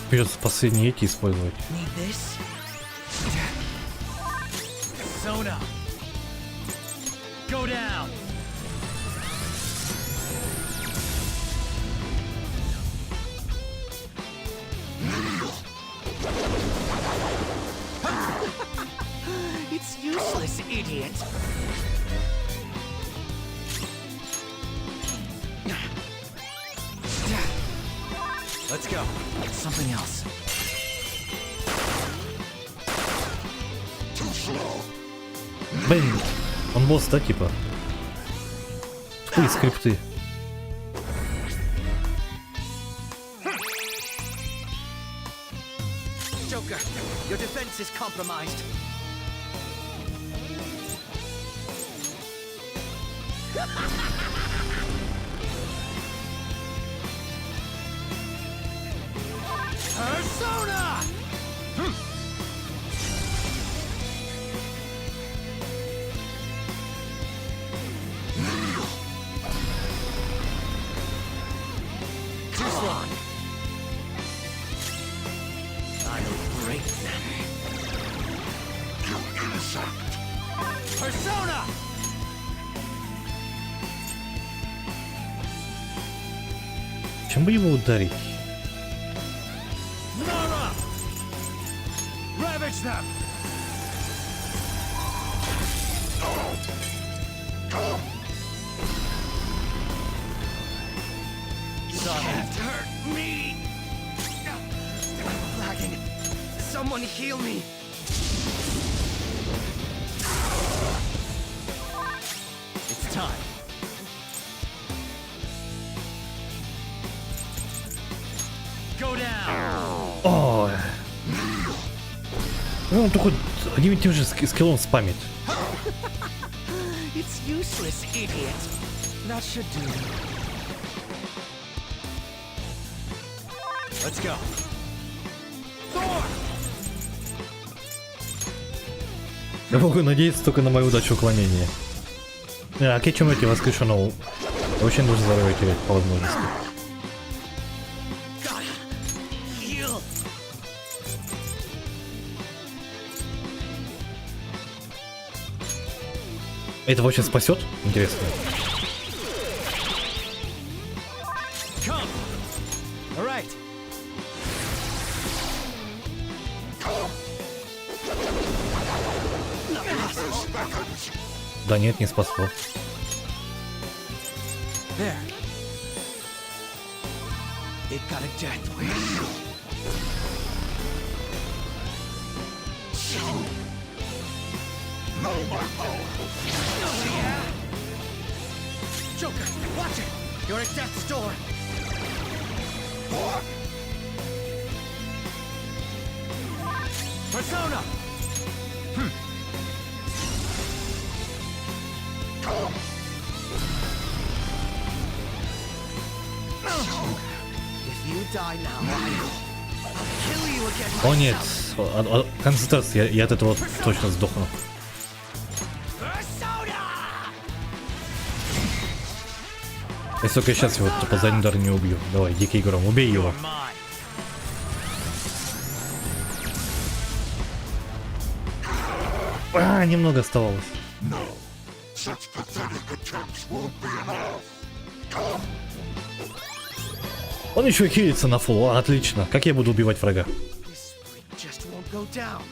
Придется последние эти использовать. Need this? Sona! Go down! It's useless, idiot! Let's go. Something else. Too slow. Блин, он босс, да, типа? Тупые скрипты. Joker, your defense is compromised. Persona! Too long. I'll break them. You insect. Persona! Чем бы его ударить? Nora! Ravage them! Can't hurt me! I'm lagging. Someone heal me! It's time. Go down! О, ну он только одним и тем же скиллом спамит. It's useless, idiot. That should do. Let's go. Thor! Я могу надеяться только на мою удачу уклонения. А кетчум эти воскрешенного вообще нужно здоровье терять по возможности. Heal! Это вообще спасет? Интересно. Come! Alright. Да нет, не спасло. There. It got a death wish. No, my power. Oh, yeah? Joker, watch it! You're at death's door. What? Persona! Come. If you die now, I'll kill you again. О нет, концентрация, я от этого точно сдохну. Если только я сейчас его по заднему удару не убью. Давай, дикий гром, убей его. А, немного оставалось. Such pathetic attempts won't be enough. Come. Он еще хилится на фул, отлично. Как я буду убивать врага? Just won't go down.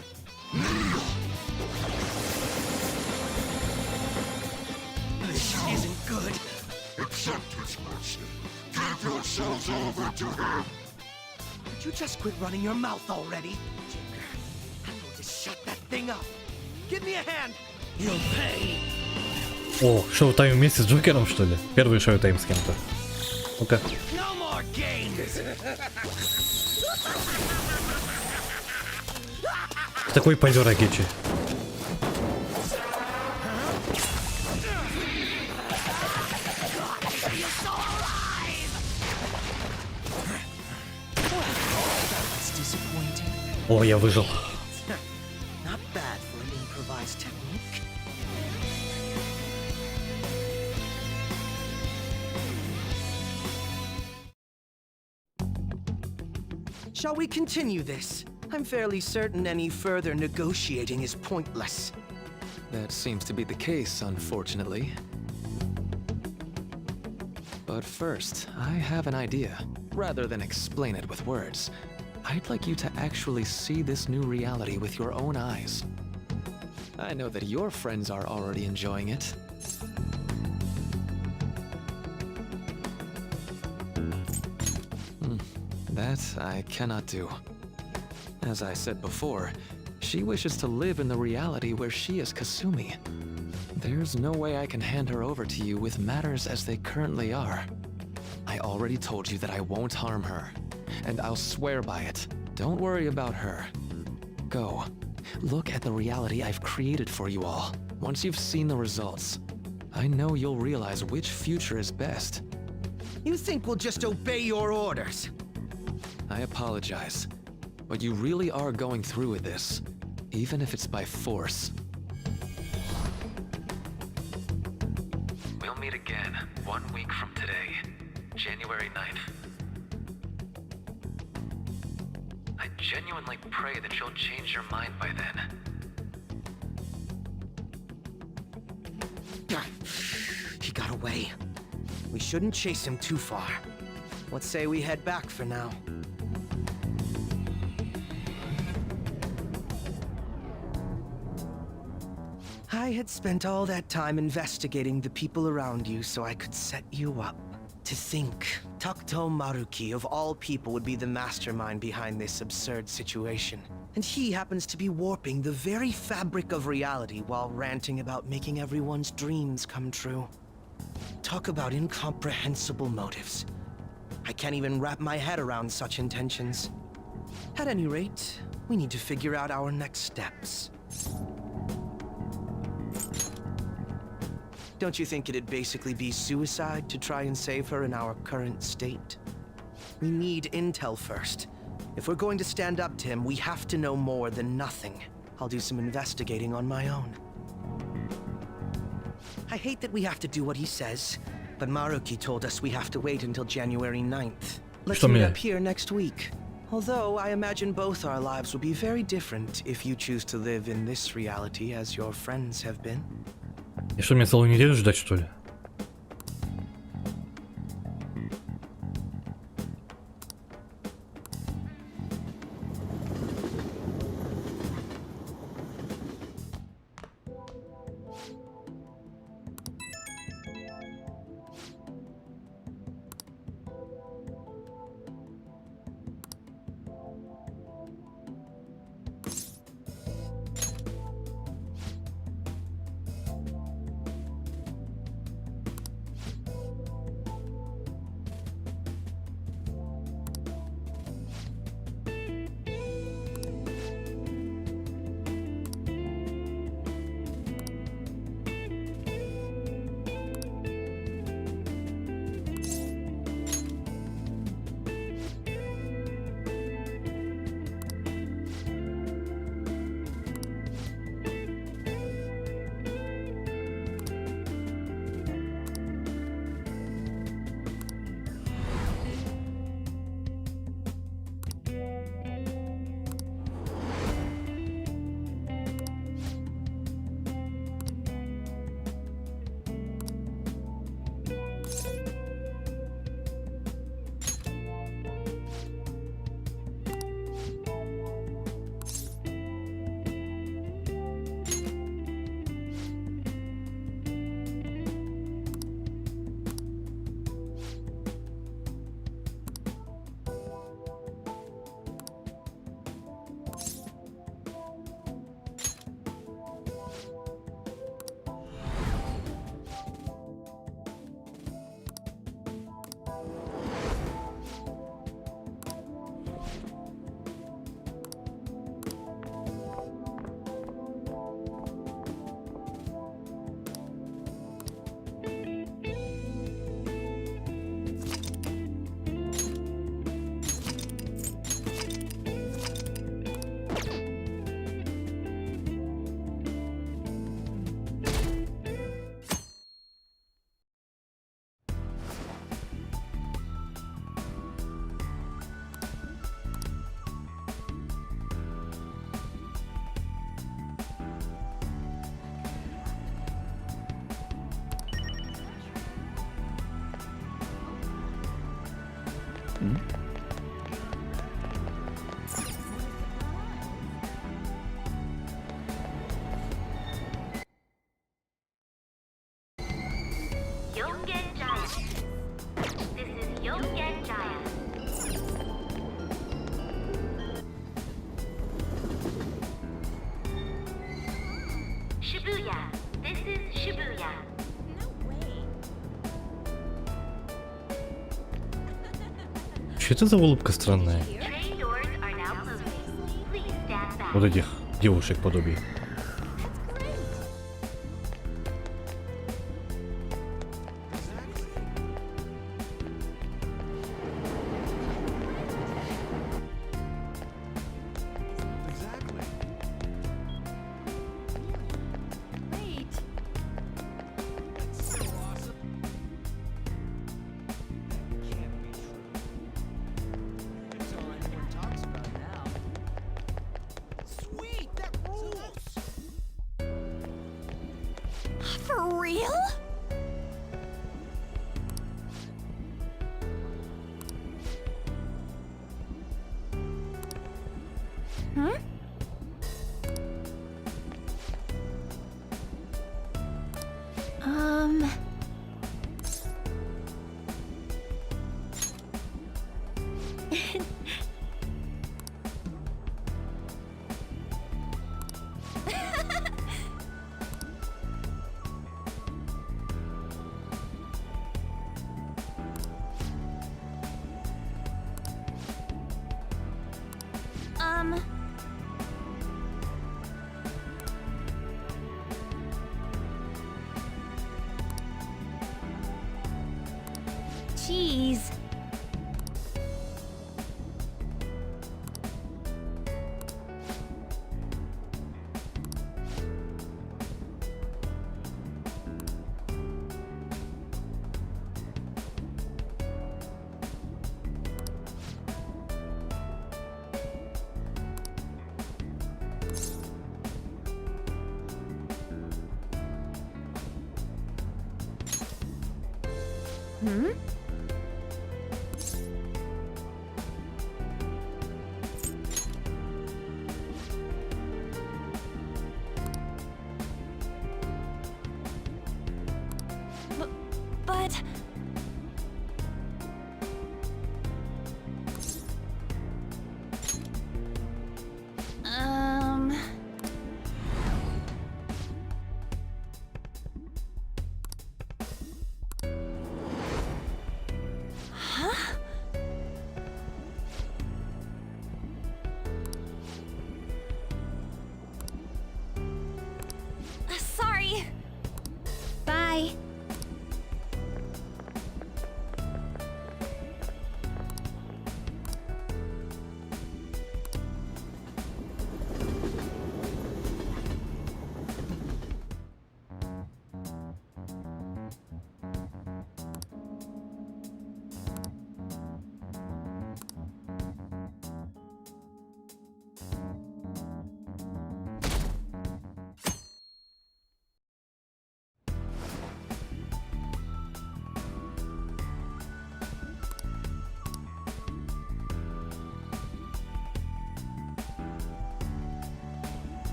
This isn't good. Accept his mercy. Give yourselves over to him. Could you just quit running your mouth already? Joker, I'm going to shut that thing up. Give me a hand. You'll pay. О, шоу-тайм вместе с Джокером, что ли? Первый шоу-тайм с кем-то. Ну-ка. No more games. Такой позер Агичи. О, я выжил. Not bad for an improvised technique. Shall we continue this? I'm fairly certain any further negotiating is pointless. That seems to be the case, unfortunately. But first, I have an idea. Rather than explain it with words, I'd like you to actually see this new reality with your own eyes. I know that your friends are already enjoying it. That I cannot do. As I said before, she wishes to live in the reality where she is Kasumi. There's no way I can hand her over to you with matters as they currently are. I already told you that I won't harm her, and I'll swear by it. Don't worry about her. Go. Look at the reality I've created for you all. Once you've seen the results, I know you'll realize which future is best. You think we'll just obey your orders? I apologize, but you really are going through with this, even if it's by force. We'll meet again 1 week from today, January 9th. I genuinely pray that you'll change your mind by then. He got away. We shouldn't chase him too far. Let's say we head back for now. I had spent all that time investigating the people around you so I could set you up. To think, Takuto Maruki of all people would be the mastermind behind this absurd situation. And he happens to be warping the very fabric of reality while ranting about making everyone's dreams come true. Talk about incomprehensible motives. I can't even wrap my head around such intentions. At any rate, we need to figure out our next steps. Don't you think it'd basically be suicide to try and save her in our current state? We need intel first. If we're going to stand up to him, we have to know more than nothing. I'll do some investigating on my own. I hate that we have to do what he says, but Maruki told us we have to wait until January 9th. Let's meet up here next week. Although I imagine both our lives will be very different if you choose to live in this reality as your friends have been. И что, мне целую неделю ждать, что ли? Yongen Giant. This is Yongen Giant. Shibuya. This is Shibuya. Что это за улыбка странная? Train doors are now closing. Please stand back. Вот этих девушек подобий. For real? Huh? Jeez. Hmm? But... Huh? Sorry. Bye.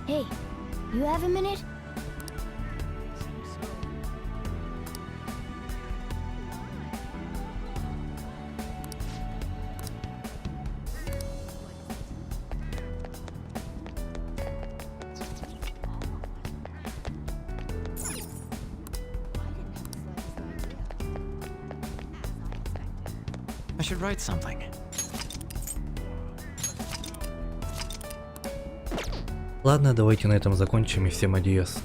Hey, you have a minute? I should write something. Ладно, давайте на этом закончим и всем адиос.